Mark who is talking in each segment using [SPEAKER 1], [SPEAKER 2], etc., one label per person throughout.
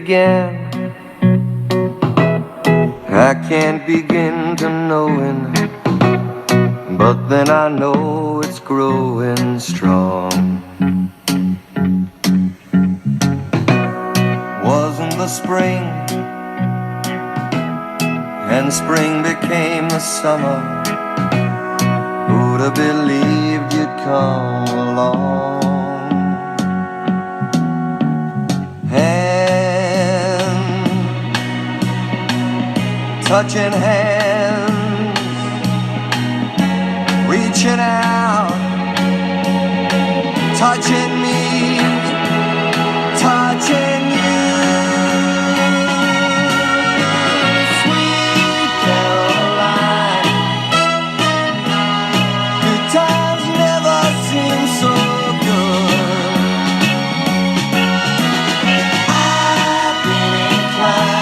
[SPEAKER 1] began. I can't begin to knowing, but then I know it's growing strong. Wasn't the spring, and spring became the summer. Who'd have believed you'd come along? Hand, touching hands, reaching out, touching me, touching you. Sweet Caroline, good times never seem so good. I've been inclined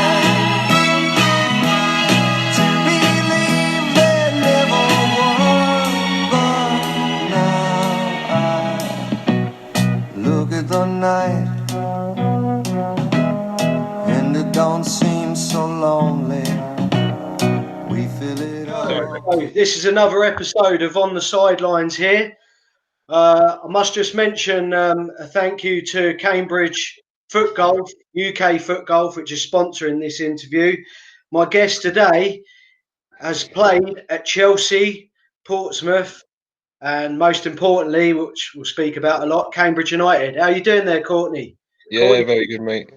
[SPEAKER 1] to believe there never was, but now I look at the night and it don't seem so lonely. We fill it up.
[SPEAKER 2] So this is another episode of On the Sidelines here. I must just mention a thank you to Cambridge Foot Golf, UK Foot Golf, which is sponsoring this interview. My guest today has played at Chelsea, Portsmouth, and most importantly, which we'll speak about a lot, Cambridge United. How are you doing there, Courtney?
[SPEAKER 3] Yeah,
[SPEAKER 2] Courtney?
[SPEAKER 3] very good, mate.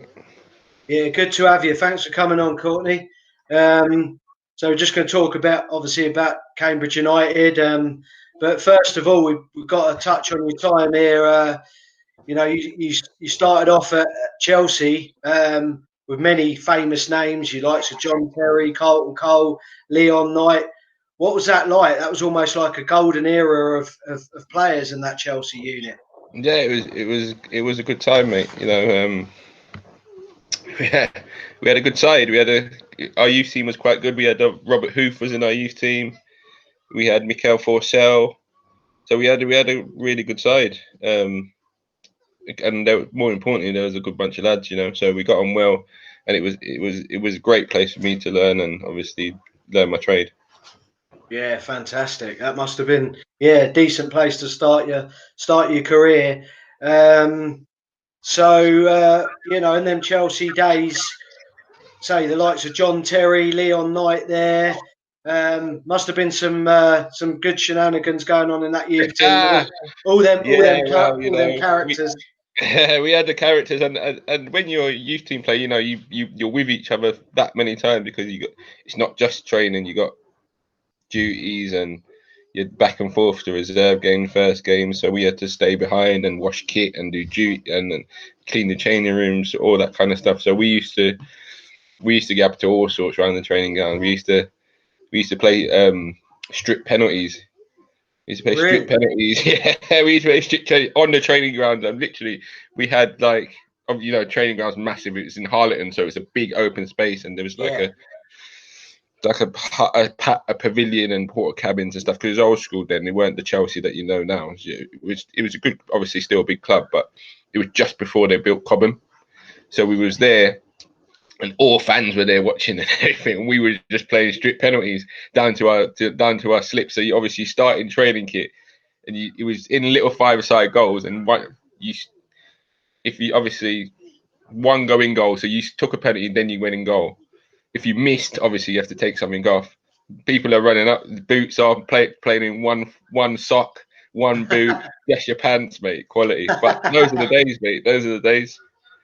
[SPEAKER 2] Yeah, good to have you. Thanks for coming on, Courtney. So we're just going to talk about Cambridge United. But first of all, we've got to touch on your time here. You started off at Chelsea with many famous names. You likes of John Terry, Carlton Cole, Leon Knight. What was that like? That was almost like a golden era of players in that Chelsea unit.
[SPEAKER 3] Yeah, it was a good time, mate. You know, we had a good side. Our youth team was quite good. We had Robert Hoof was in our youth team. We had Mikel Forsell. So we had a really good side. And more importantly, there was a good bunch of lads. You know, so we got on well, and it was a great place for me to learn and obviously learn my trade.
[SPEAKER 2] Yeah, fantastic. That must have been a decent place to start your career. And them Chelsea days, say the likes of John Terry, Leon Knight there. Must have been some good shenanigans going on in that youth team. All them characters.
[SPEAKER 3] We had the characters, and when you're a youth team player, you know you're with each other that many times because it's not just training. You got duties and you're back and forth to reserve game, first game. So we had to stay behind and wash kit and do duty and clean the changing rooms, all that kind of stuff. So we used to get up to all sorts around the training ground. We used to play strip penalties. We used to play strip penalties. Yeah, we used to play strip on the training ground. And literally, we had training grounds massive. It was in Harleton, so it's a big open space, and there was a pavilion and porta cabins and stuff. Because it was old school then. They weren't the Chelsea that you know now. It was a good, obviously still a big club, but it was just before they built Cobham. So we was there. And all fans were there watching and everything. And we were just playing strip penalties down to our slips. So you obviously start in training kit, and it was in little 5-a-side goals. And if you obviously one go in goal, so you took a penalty, then you went in goal. If you missed, obviously you have to take something off. People are running up, boots are playing in one sock, one boot. Yes, your pants, mate. Quality. But those are the days, mate. Those are the days.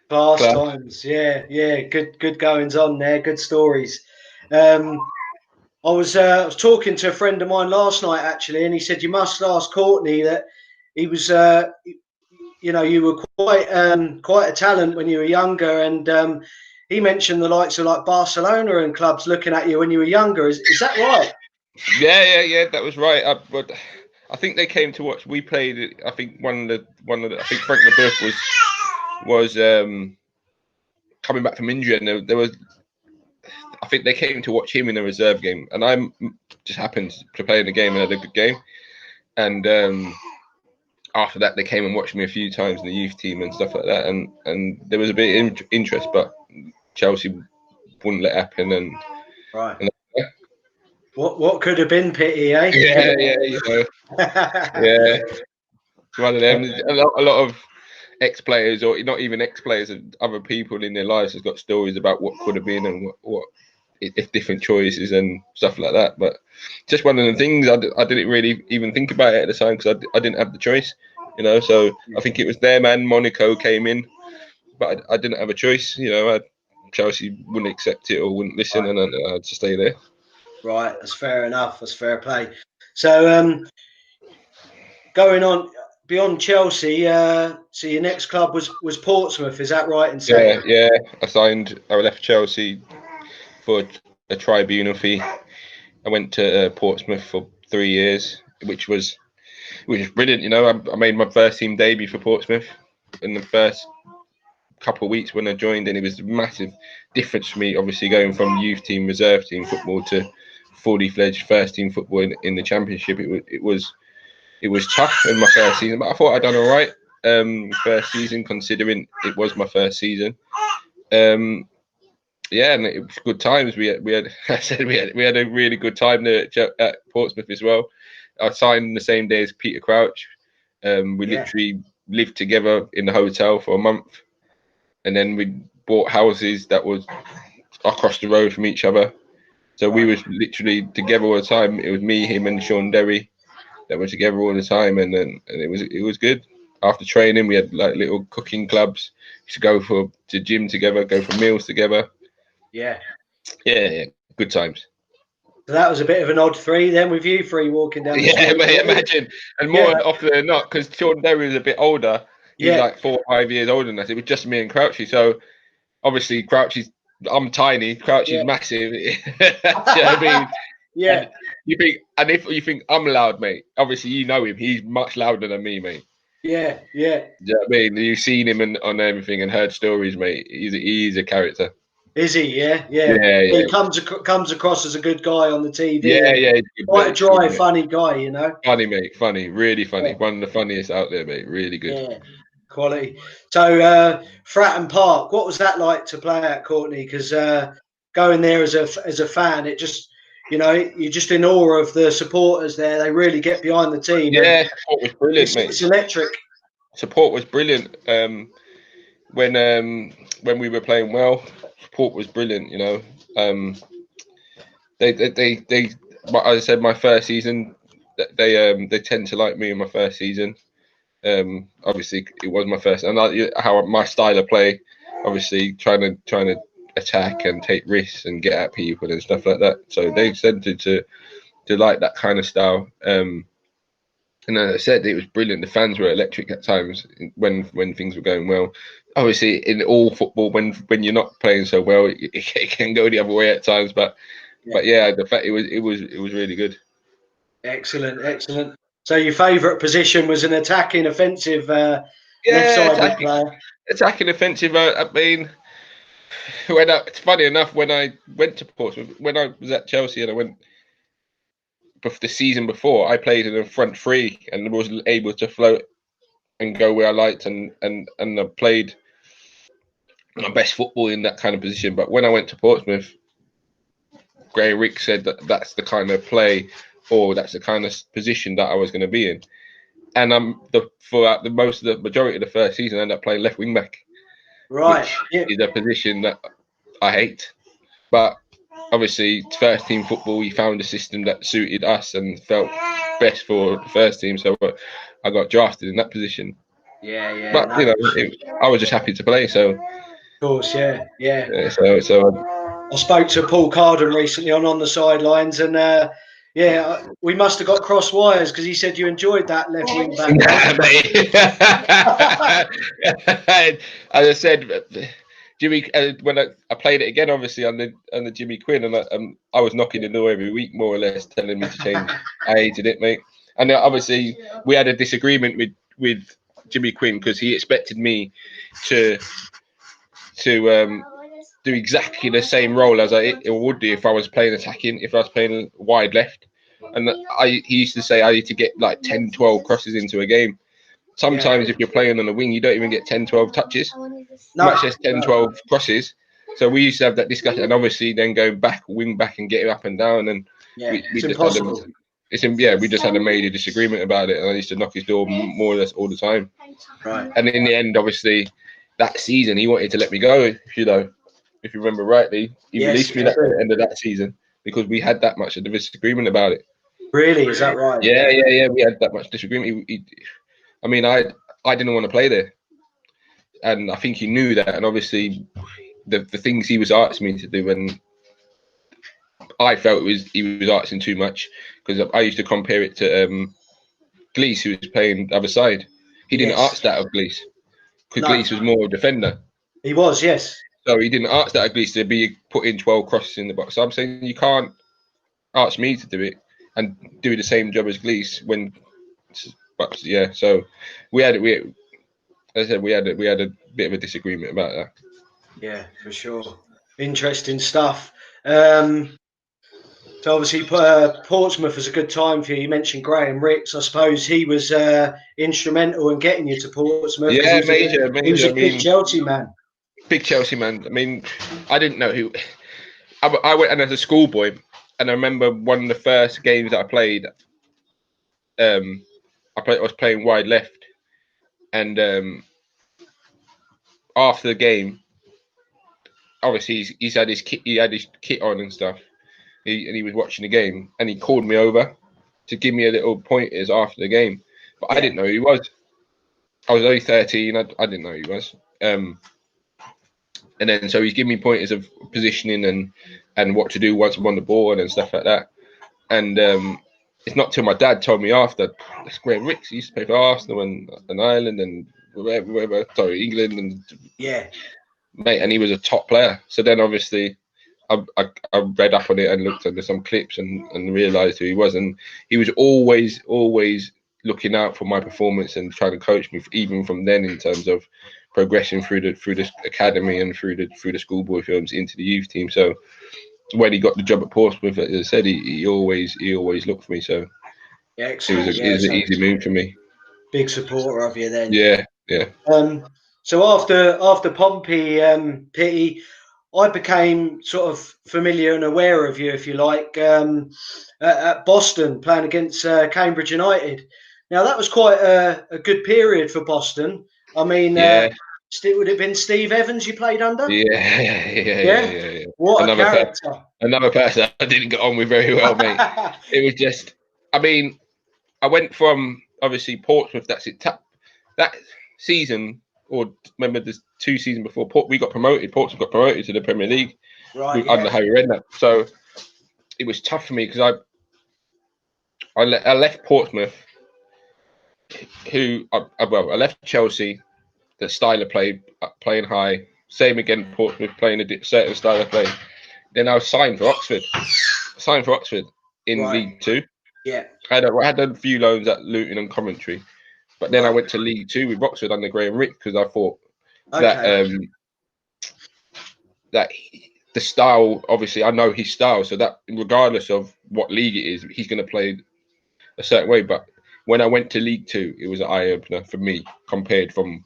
[SPEAKER 2] Past times, yeah, good goings on there, good stories. I was talking to a friend of mine last night actually, and he said you must ask Courtney that he was, you were quite a talent when you were younger, and he mentioned the likes of like Barcelona and clubs looking at you when you were younger. Is that right?
[SPEAKER 3] Yeah, that was right. But I think they came to watch. We played. I think one of the. I think Frank Leboeuf was coming back from injury, and there was. I think they came to watch him in a reserve game, and I just happened to play in the game and had a good game. And after that, they came and watched me a few times in the youth team and stuff like that, and there was a bit of interest, but Chelsea wouldn't let happen. And
[SPEAKER 2] Right.
[SPEAKER 3] and
[SPEAKER 2] What could have been pity, eh?
[SPEAKER 3] yeah, you know, yeah, it's one of them. A lot of ex-players, or not even ex-players, and other people in their lives has got stories about what could have been and what if different choices and stuff like that. But just one of the things I didn't really even think about it at the time because I didn't have the choice, you know. So I think it was them and Monaco came in, but I didn't have a choice, you know. Chelsea wouldn't accept it or wouldn't listen, and I had to stay there.
[SPEAKER 2] Right, that's fair enough. That's fair play. So going on beyond Chelsea, so your next club was Portsmouth, is that right in saying?
[SPEAKER 3] Yeah. I left Chelsea for a tribunal fee. I went to Portsmouth for 3 years, which was brilliant. You know, I made my first team debut for Portsmouth in the first couple of weeks when I joined, and it was a massive difference for me. Obviously, going from youth team, reserve team football to fully fledged first team football in the Championship. It was tough in my first season, but I thought I'd done all right. First season, considering it was my first season. Yeah, and it was good times. We had I said we had a really good time there at Portsmouth as well. I signed the same day as Peter Crouch. We literally lived together in the hotel for a month, and then we bought houses that was across the road from each other. So we was literally together all the time. It was me, him, and Sean Derry that were together all the time, and it was good. After training, we had like little cooking clubs. We used to go to gym together, go for meals together.
[SPEAKER 2] Yeah.
[SPEAKER 3] Good times.
[SPEAKER 2] So that was a bit of an odd three then with you three walking down the street.
[SPEAKER 3] Yeah, mate, imagine. And more often than not, because Sean Derry was a bit older, he's like 4 or 5 years older than us. It was just me and Crouchy. So obviously I'm tiny, Crouchy's massive. You know what I mean?
[SPEAKER 2] Yeah.
[SPEAKER 3] And if you think I'm loud, mate, obviously you know him. He's much louder than me, mate.
[SPEAKER 2] Yeah.
[SPEAKER 3] Do you know what I mean? You've seen him on everything and heard stories, mate. He's a character.
[SPEAKER 2] Is he? Yeah. He comes across as a good guy on the TV.
[SPEAKER 3] Yeah.
[SPEAKER 2] Quite a dry, funny guy, you know.
[SPEAKER 3] Funny, mate. Funny, really funny. Yeah. One of the funniest out there, mate. Really good.
[SPEAKER 2] Yeah, quality. So Fratton Park, what was that like to play at, Courtney? Because going there as a fan, it just, you know, you're just in awe of the supporters there. They really get behind the team.
[SPEAKER 3] Yeah, support was brilliant, mate.
[SPEAKER 2] It's electric.
[SPEAKER 3] Support was brilliant. When we were playing well, support was brilliant. You know, as I said, my first season, they tend to like me in my first season. Obviously, it was my first, and how my style of play, obviously trying to attack and take risks and get at people and stuff like that. So they tended to like that kind of style. And as I said, it was brilliant. The fans were electric at times when things were going well. Obviously, in all football, when you're not playing so well, it can go the other way at times. But yeah, the fact it was really good.
[SPEAKER 2] Excellent. So your favourite position was an attacking, offensive, left-sided player.
[SPEAKER 3] Attacking, offensive. I mean, it's funny enough, when I went to Portsmouth, when I was at Chelsea and I went the season before, I played in the front three and was able to float and go where I liked, and I played my best football in that kind of position. But when I went to Portsmouth, Gray Rick said that's the kind of play, or that's the kind of position that I was going to be in. And the majority of the first season, I ended up playing left wing back,
[SPEAKER 2] right?
[SPEAKER 3] Which is a position that I hate. But obviously, first team football, we found a system that suited us and felt best for the first team. So I got drafted in that position.
[SPEAKER 2] Yeah.
[SPEAKER 3] But you know, I was just happy to play. So.
[SPEAKER 2] Of course, yeah.
[SPEAKER 3] So
[SPEAKER 2] I spoke to Paul Carden recently on the sidelines, and we must have got cross wires because he said you enjoyed that left wing back.
[SPEAKER 3] Nah, mate. As I said, Jimmy, when I played it again, obviously on the Jimmy Quinn, and I was knocking the door every week, more or less, telling me to change. I hated it, mate. And obviously, we had a disagreement with Jimmy Quinn because he expected me to do exactly the same role as I would do if I was playing attacking, if I was playing wide left. And he used to say I need to get like 10, 12 crosses into a game. Sometimes if you're playing on the wing, you don't even get 10, 12 touches, much less 10, 12 crosses. So we used to have that discussion, and obviously then go back, wing back, and get it up and down, and we
[SPEAKER 2] it's
[SPEAKER 3] just
[SPEAKER 2] impossible.
[SPEAKER 3] we just had a major disagreement about it, and I used to knock his door more or less all the time.
[SPEAKER 2] Right.
[SPEAKER 3] And in the end, obviously, that season he wanted to let me go. If you remember rightly, he released me at the end of that season because we had that much of a disagreement about it.
[SPEAKER 2] Really, is that right?
[SPEAKER 3] Yeah. We had that much disagreement. I mean, I didn't want to play there, and I think he knew that. And obviously, the things he was asking me to do, and I felt he was asking too much, because I used to compare it to Glees, who was playing the other side. He didn't ask that of Glees, because Glees was more a defender.
[SPEAKER 2] He was, yes.
[SPEAKER 3] So he didn't ask that of Glees to be putting 12 crosses in the box. So I'm saying you can't ask me to do it and do the same job as Glees when. But yeah, so as I said, we had a bit of a disagreement about that.
[SPEAKER 2] Yeah, for sure. Interesting stuff. So obviously, Portsmouth was a good time for you. You mentioned Graham Ricks. I suppose he was instrumental in getting you to Portsmouth.
[SPEAKER 3] Yeah,
[SPEAKER 2] he was a big Chelsea man.
[SPEAKER 3] Big Chelsea man. I mean, I didn't know who. I went in as a schoolboy, and I remember one of the first games that I played. I was playing wide left, and after the game, obviously he's had his kit on and stuff. He was watching the game, and he called me over to give me a little pointers after the game. But I didn't know who he was. I was only 13. I didn't know who he was. And then so he's giving me pointers of positioning and what to do once I'm on the board and stuff like that. And it's not till my dad told me after, that's Graham Ricks. He used to play for Arsenal and Ireland and wherever. Sorry, England and mate. And he was a top player. So then obviously I read up on it and looked under some clips and realised who he was. And he was always looking out for my performance and trying to coach me, even from then, in terms of progression through the academy and through the schoolboy films into the youth team. So when he got the job at Portsmouth, as I said, he always looked for me. So it was an easy move for me.
[SPEAKER 2] Big supporter of you then.
[SPEAKER 3] Yeah.
[SPEAKER 2] So after Pompey, Pitty, I became sort of familiar and aware of you, if you like, at Boston, playing against Cambridge United. Now, that was quite a good period for Boston. I mean, would it have been Steve Evans you played under?
[SPEAKER 3] Yeah.
[SPEAKER 2] What a character.
[SPEAKER 3] Another person I didn't get on with very well, mate. It was just, I mean, I went from, obviously, Portsmouth, that's it. That season, or remember the 2 seasons before, we got promoted. Portsmouth got promoted to the Premier League under Harry Redknapp. So it was tough for me because I left Portsmouth, I left Chelsea, the style of play, playing high. Same again, Portsmouth, playing a certain style of play. Then I was signed for Oxford. In League Two.
[SPEAKER 2] Yeah.
[SPEAKER 3] I had a few loans at Luton and Coventry. But then I went to League Two with Oxford under Graham Rick, because I thought that the style, obviously I know his style, so that regardless of what league it is, he's going to play a certain way. But when I went to League Two, it was an eye opener for me, compared from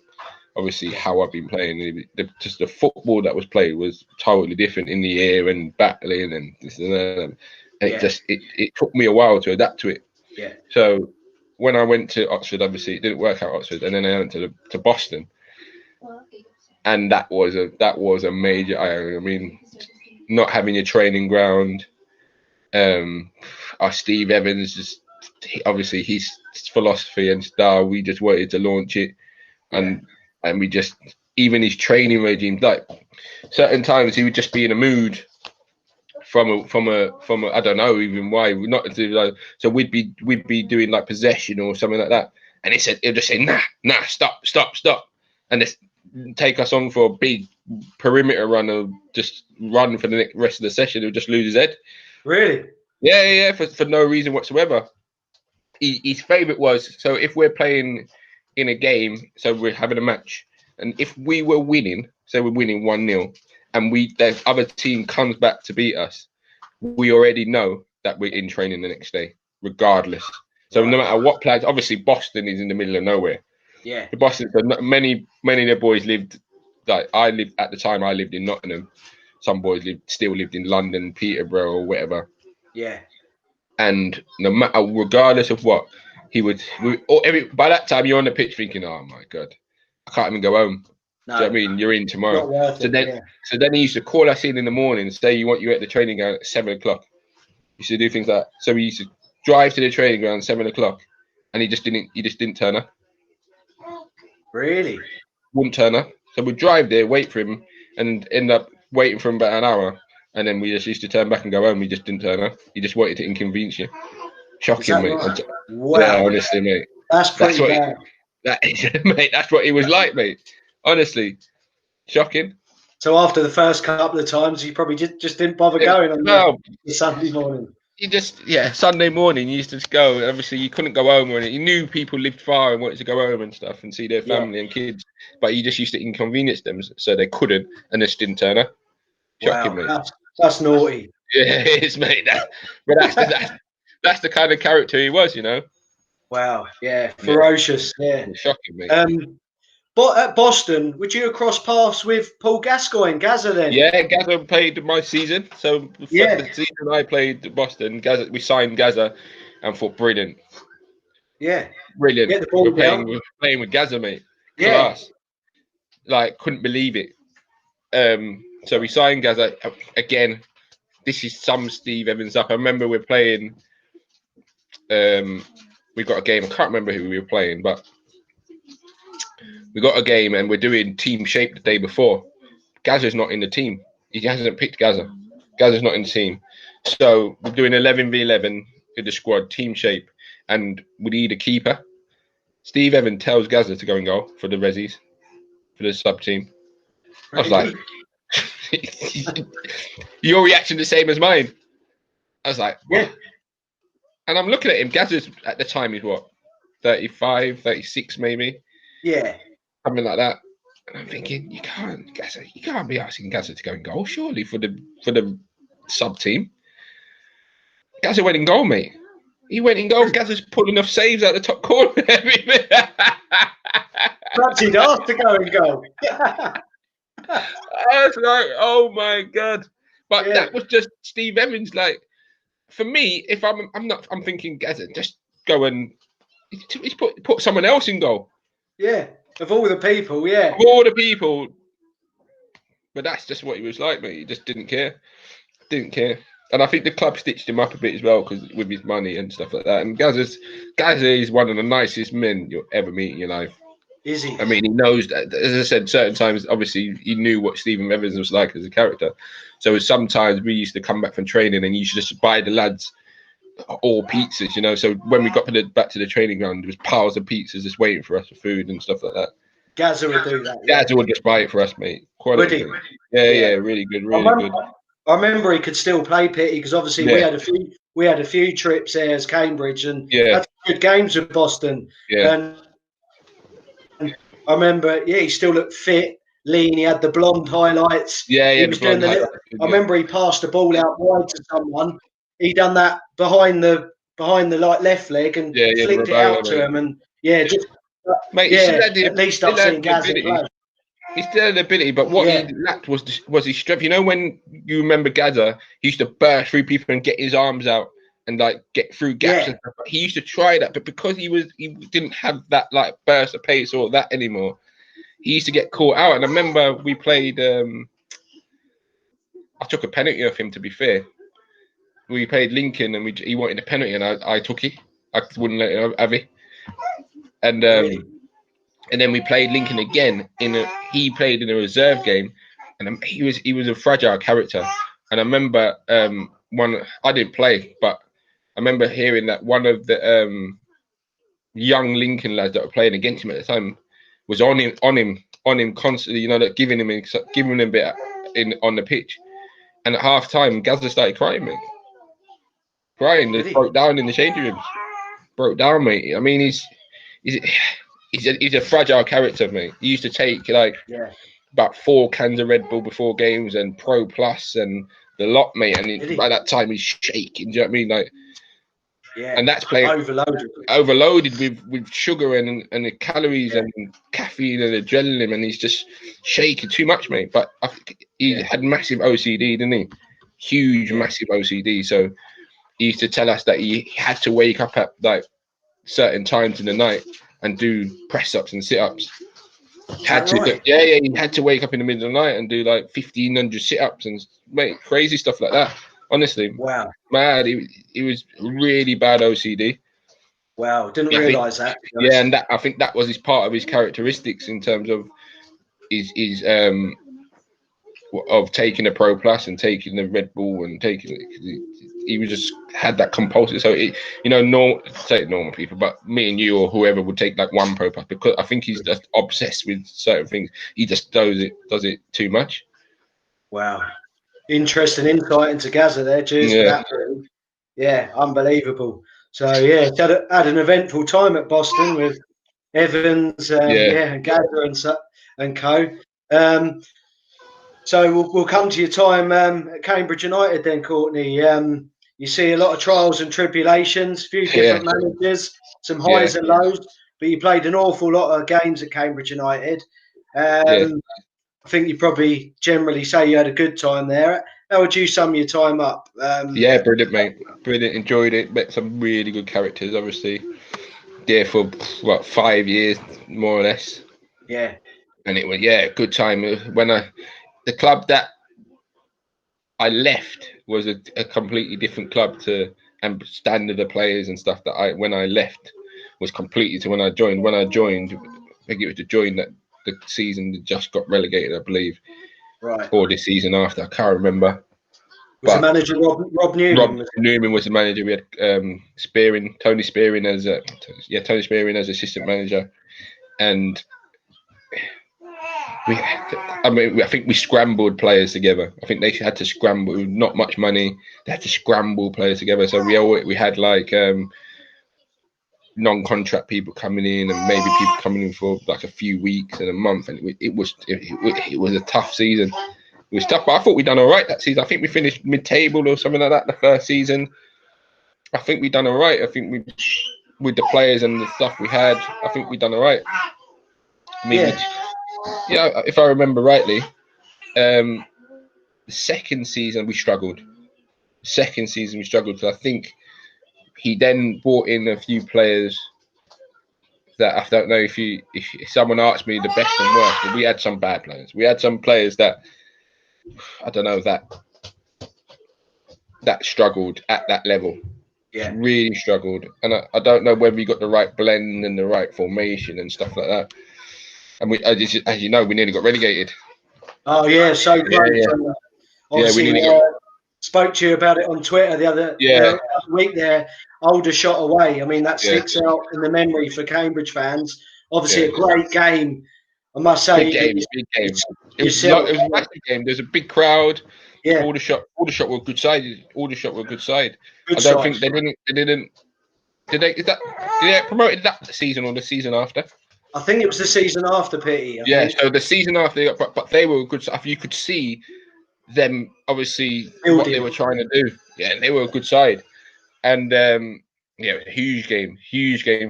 [SPEAKER 3] obviously how I've been playing. Just the football that was played was totally different, in the air and battling and this and that. And it took me a while to adapt to it.
[SPEAKER 2] Yeah.
[SPEAKER 3] So when I went to Oxford, obviously it didn't work out at Oxford, and then I went to Boston, and that was a major eye. I mean, not having a training ground. Our Steve Evans, obviously his philosophy and style, we just wanted to launch it, and we just, even his training regime, like certain times he would just be in a mood. From a I don't know even why, not to do like, so we'd be doing like possession or something like that, and he'll just say nah, stop, and just take us on for a big perimeter run, or just run for the rest of the session. He'll just lose his head.
[SPEAKER 2] Really?
[SPEAKER 3] Yeah, for no reason whatsoever. His favourite was, so if we're playing in a game, so we're having a match, and if we were winning, so we're winning 1-0, and the other team comes back to beat us, we already know that we're in training the next day, regardless. So no matter what plans, obviously Boston is in the middle of nowhere.
[SPEAKER 2] Yeah.
[SPEAKER 3] Boston, so many of the boys lived, like I lived at the time, I lived in Nottingham. some boys still lived in London, Peterborough, or whatever.
[SPEAKER 2] Yeah.
[SPEAKER 3] And no matter, regardless of what, by that time you're on the pitch thinking, oh my God, I can't even go home.
[SPEAKER 2] No.
[SPEAKER 3] Do you know what I mean? You're in tomorrow.
[SPEAKER 2] Not worth it,
[SPEAKER 3] so then he used to call us in the morning and say you at the training ground at 7 o'clock. He used to do things like that. So we used to drive to the training ground at 7 o'clock, and he just didn't turn up.
[SPEAKER 2] Really?
[SPEAKER 3] Wouldn't turn up. So we'd drive there, wait for him, and end up waiting for him about an hour. And then we just used to turn back and go home. He just didn't turn up. He just wanted to inconvenience you. Shocking, mate.
[SPEAKER 2] Right? Wow.
[SPEAKER 3] Yeah, honestly, mate.
[SPEAKER 2] That's pretty bad.
[SPEAKER 3] Mate, that's what he was like, mate. Honestly, shocking.
[SPEAKER 2] So after the first couple of times, you probably just didn't bother going on the Sunday morning.
[SPEAKER 3] Sunday morning you used to just go. Obviously, you couldn't go home or anything. You knew people lived far and wanted to go home and stuff and see their family and kids, but you just used to inconvenience them so they couldn't and just didn't turn up. Shocking,
[SPEAKER 2] Wow,
[SPEAKER 3] mate.
[SPEAKER 2] That's naughty.
[SPEAKER 3] Yeah, it is, mate. That's the kind of character he was, you know.
[SPEAKER 2] Wow, yeah, ferocious, yeah.
[SPEAKER 3] Shocking, mate.
[SPEAKER 2] But at Boston, would you have crossed paths with Paul Gascoigne, Gazza then?
[SPEAKER 3] Yeah, Gazza played my season. So the season I played Boston, we signed Gazza and thought brilliant.
[SPEAKER 2] Yeah.
[SPEAKER 3] Brilliant.
[SPEAKER 2] Get the ball
[SPEAKER 3] We're playing with Gazza, mate. Class. Like, couldn't believe it. So we signed Gazza again. This is some Steve Evans up. I remember we're playing. We got a game. I can't remember who we were playing, but we got a game and we're doing team shape the day before. Gazza's not in the team. He hasn't picked Gazza. Gazza's not in the team. So we're doing 11v11 in the squad, team shape, and we need a keeper. Steve Evans tells Gazza to go and go for the resis, for the sub team. I was like, your reaction the same as mine. I was like, what? And I'm looking at him. Gazza's at the time is what, 35, 36 maybe.
[SPEAKER 2] Yeah.
[SPEAKER 3] Something like that. And I'm thinking, you can't be asking Gazza to go and goal, surely, for the sub team. Gazza went in goal, mate. He went in goal. Gazza's pulling enough saves out the top corner.
[SPEAKER 2] Perhaps he'd asked to go and go.
[SPEAKER 3] I was like, oh my God. But that was just Steve Evans. Like, for me, if I'm thinking Gazza, just go and he's put someone else in goal.
[SPEAKER 2] Yeah. Of all the people, yeah.
[SPEAKER 3] Of all the people. But that's just what he was like, mate. He just didn't care. Didn't care. And I think the club stitched him up a bit as well because with his money and stuff like that. And Gazza is one of the nicest men you'll ever meet in your life.
[SPEAKER 2] Is he?
[SPEAKER 3] I mean, he knows that, as I said, certain times, obviously, he knew what Stephen Evans was like as a character. So sometimes we used to come back from training and he used to just buy the lads all pizzas, you know. So when we got back to the training ground, there was piles of pizzas just waiting for us for food and stuff like that.
[SPEAKER 2] Gazza would do that.
[SPEAKER 3] Gazza would just buy it for us, mate. Quality.
[SPEAKER 2] Would
[SPEAKER 3] he? Yeah, really good, good.
[SPEAKER 2] I remember he could still play Pitty because obviously we had a few trips there as Cambridge and had good games with Boston.
[SPEAKER 3] Yeah.
[SPEAKER 2] And I remember, he still looked fit, lean. He had the blonde highlights.
[SPEAKER 3] Yeah,
[SPEAKER 2] he was doing I remember he passed the ball out wide to someone. He done that behind the like left leg and flicked it out to him. And just
[SPEAKER 3] mate,
[SPEAKER 2] at least I've seen Gazza play.
[SPEAKER 3] He still had the ability, but what he lacked was his strength. You know, when you remember Gazza, he used to burst through people and get his arms out and like get through gaps and stuff. He used to try that, but because he didn't have that like burst of pace or that anymore, he used to get caught out. And I remember we played. I took a penalty off him. To be fair, we played Lincoln and he wanted a penalty and I took it. I wouldn't let him have it. And then we played Lincoln again he played in a reserve game, and he was a fragile character. And I remember I didn't play, but I remember hearing that one of the young Lincoln lads that were playing against him at the time was on him constantly, you know, like giving him a bit on the pitch. And at half time, Gazza started crying, mate. They broke down in the changing rooms. Broke down, mate. I mean, he's a fragile character, mate. He used to take about 4 cans of Red Bull before games and Pro Plus and the lot, mate. And by that time, he's shaking. Do you know what I mean? Like,
[SPEAKER 2] Yeah,
[SPEAKER 3] and that's playing overloaded with sugar and the calories and caffeine and adrenaline, and he's just shaking too much, mate. But I think he had massive OCD, didn't he? Huge, massive OCD. So he used to tell us that he had to wake up at like certain times in the night and do press ups and sit ups.
[SPEAKER 2] Right?
[SPEAKER 3] He had to wake up in the middle of the night and do like 1,500 sit ups and mate, crazy stuff like that. Honestly,
[SPEAKER 2] Wow,
[SPEAKER 3] mad. He was really bad OCD.
[SPEAKER 2] wow, didn't realise that.
[SPEAKER 3] Yeah, and that I think that was his part of his characteristics in terms of his of taking a Pro Plus and taking the Red Bull and taking it. He was just had that compulsive. So normal people, but me and you or whoever would take like one Pro Plus, because I think he's just obsessed with certain things. He just does it too much.
[SPEAKER 2] Wow, interesting insight into Gaza there. Cheers for that. Yeah, unbelievable. So yeah, had an eventful time at Boston with Evans, and Gaza and co. So we'll come to your time at Cambridge United then, Courtney. You see a lot of trials and tribulations, a few different managers, some highs and lows, but you played an awful lot of games at Cambridge United. I think you probably generally say you had a good time there. How would you sum your time up?
[SPEAKER 3] Brilliant, mate. Brilliant. Enjoyed it. Met some really good characters, obviously. There for 5 years, more or less.
[SPEAKER 2] Yeah.
[SPEAKER 3] And it was good time. When the club that I left was a completely different club and standard of players and stuff that when I left was completely to when I joined. When I joined, I think it was to join that the season that just got relegated, I believe.
[SPEAKER 2] Right.
[SPEAKER 3] Or the season after, I can't remember.
[SPEAKER 2] Was the manager Rob Newman?
[SPEAKER 3] Rob Newman was the manager. We had Tony Spearing as assistant manager, and I think we scrambled players together. I think they had to scramble. Not much money. They had to scramble players together. So we had like non-contract people coming in, and maybe people coming in for like a few weeks and a month. And it was a tough season. It was tough, but I thought we'd done all right that season. I think we finished mid-table or something like that the first season. I think we done all right. I think with the players and the stuff we had, I think we done all right. I mean, if I remember rightly, the second season we struggled. Because I think he then brought in a few players that I don't know if someone asked me the best and worst, but we had some bad players. We had some players that I don't know that struggled at that level.
[SPEAKER 2] Yeah,
[SPEAKER 3] really struggled, and I don't know whether you got the right blend and the right formation and stuff like that. And we, as you know, we nearly got relegated.
[SPEAKER 2] Oh yeah, so close.
[SPEAKER 3] We
[SPEAKER 2] spoke to you about it on Twitter the other week. There, Older shot away. I mean, that sticks out in the memory for Cambridge fans. Obviously, a great game. I must say,
[SPEAKER 3] big game. It was a massive game. There's a big crowd.
[SPEAKER 2] Yeah,
[SPEAKER 3] Aldershot were a good side. I don't think they didn't. Did they get promoted that season or the season after?
[SPEAKER 2] I think it was the season after, Petey.
[SPEAKER 3] So the season after, but they were a good side. You could see them obviously what they were trying to do. Yeah, and they were a good side. And huge game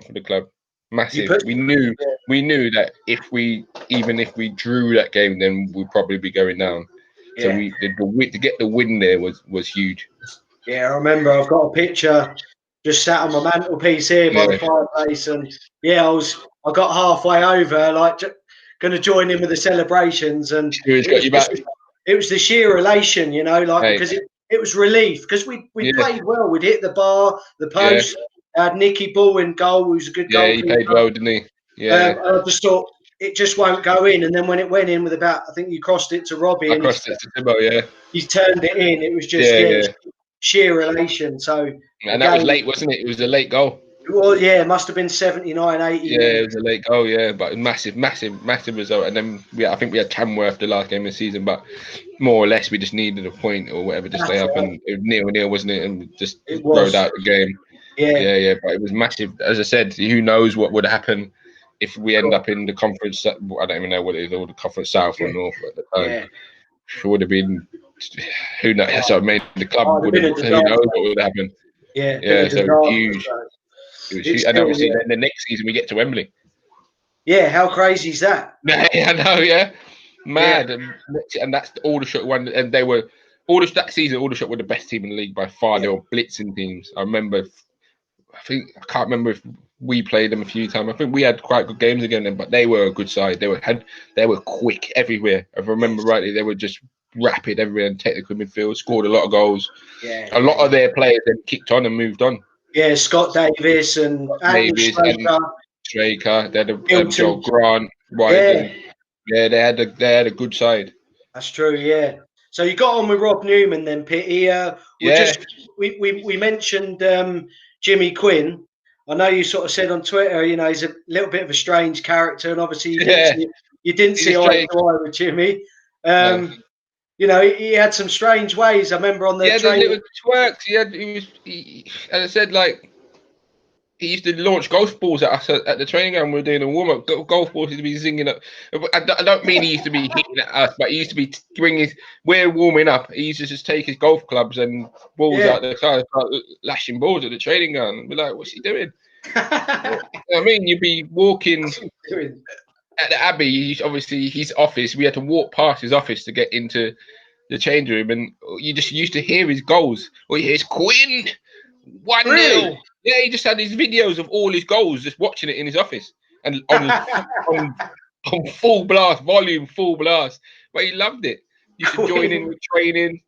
[SPEAKER 3] for the club. Massive. We knew that if we drew that game, then we'd probably be going down. So to get the win there was huge.
[SPEAKER 2] Yeah, I remember. I've got a picture just sat on my mantelpiece here by the fireplace, and I got halfway over, like going to join in with the celebrations, and it was the sheer elation, because it was relief because we played well. We'd hit the bar, the post. Had Nicky Ball in goal, who's a good goalkeeper.
[SPEAKER 3] Yeah, he played well, didn't he? Yeah.
[SPEAKER 2] I just thought it just won't go in, and then when it went in with I think you crossed it to Robbie.
[SPEAKER 3] I crossed it to Tibbo,
[SPEAKER 2] he turned it in. It was just sheer elation. So
[SPEAKER 3] and that was late, wasn't it? It was a late goal.
[SPEAKER 2] Well, it must have been 79, 80.
[SPEAKER 3] Yeah, it was a late goal, but massive result. And then I think we had Tamworth the last game of the season, but more or less we just needed a point or whatever to stay up, and it was 0-0, wasn't it? And just rode out the game. Yeah. But it was massive. As I said, who knows what would happen if we end up in the conference? I don't even know what it is, or the conference south or north at the time. It would have been. Who knows? So I mean, the club would have. Who knows what would happen?
[SPEAKER 2] Yeah,
[SPEAKER 3] Yeah,
[SPEAKER 2] bit
[SPEAKER 3] so
[SPEAKER 2] of
[SPEAKER 3] it was
[SPEAKER 2] disaster.
[SPEAKER 3] huge.
[SPEAKER 2] So
[SPEAKER 3] It was
[SPEAKER 2] it's
[SPEAKER 3] huge. And
[SPEAKER 2] still,
[SPEAKER 3] obviously, then the next season we get to Wembley.
[SPEAKER 2] yeah. How crazy is that?
[SPEAKER 3] Yeah, I know, yeah.
[SPEAKER 2] Yeah,
[SPEAKER 3] Mad. And that's all the shot one. And they were, that season, all the shot were the best team in the league by far. They
[SPEAKER 2] yeah.
[SPEAKER 3] were blitzing teams. I can't remember if we played them a few times. I think we had quite good games against them, but they were a good side. They were quick everywhere. If I remember
[SPEAKER 2] Yes.
[SPEAKER 3] rightly, they were just rapid everywhere and technical midfield, scored a lot of goals.
[SPEAKER 2] Yeah,
[SPEAKER 3] A lot of their players then kicked on and moved on.
[SPEAKER 2] yeah. Scott Davis and Anthony
[SPEAKER 3] Davies and
[SPEAKER 2] Straker,
[SPEAKER 3] Straker, they had
[SPEAKER 2] Hilton.
[SPEAKER 3] Joel Grant,
[SPEAKER 2] Yeah,
[SPEAKER 3] Wyden. Yeah, they had a good side.
[SPEAKER 2] that's true. Yeah. So you got on with Rob Newman then, Pitty. We
[SPEAKER 3] Yeah,
[SPEAKER 2] just we mentioned Jimmy Quinn. I know you sort of said on Twitter, he's a little bit of a strange character, and obviously
[SPEAKER 3] yeah.
[SPEAKER 2] you didn't
[SPEAKER 3] He's a
[SPEAKER 2] see eye
[SPEAKER 3] strange.
[SPEAKER 2] to eye with Jimmy.
[SPEAKER 3] No.
[SPEAKER 2] He had some strange ways. I remember on the
[SPEAKER 3] Yeah, the
[SPEAKER 2] training.
[SPEAKER 3] little twerks. As I said, like he used to launch golf balls at us at the training ground. We were doing a warm up. Golf balls used to be zinging up. I don't mean he used to be hitting at us, but he used to be bringing. We're warming up. He used to just take his golf clubs and balls
[SPEAKER 2] Yeah.
[SPEAKER 3] out the car, start lashing balls at the training ground. And be like, "What's he doing?" I mean, you'd be walking at the Abbey. Obviously, his office. We had to walk past his office to get into the change room, and you just used to hear his goals. Or you hear Quinn 1-0.
[SPEAKER 2] Really?
[SPEAKER 3] Yeah, he just had his videos of all his goals, just watching it in his office and on full blast, volume, full blast. But he loved it. Used to join in with training.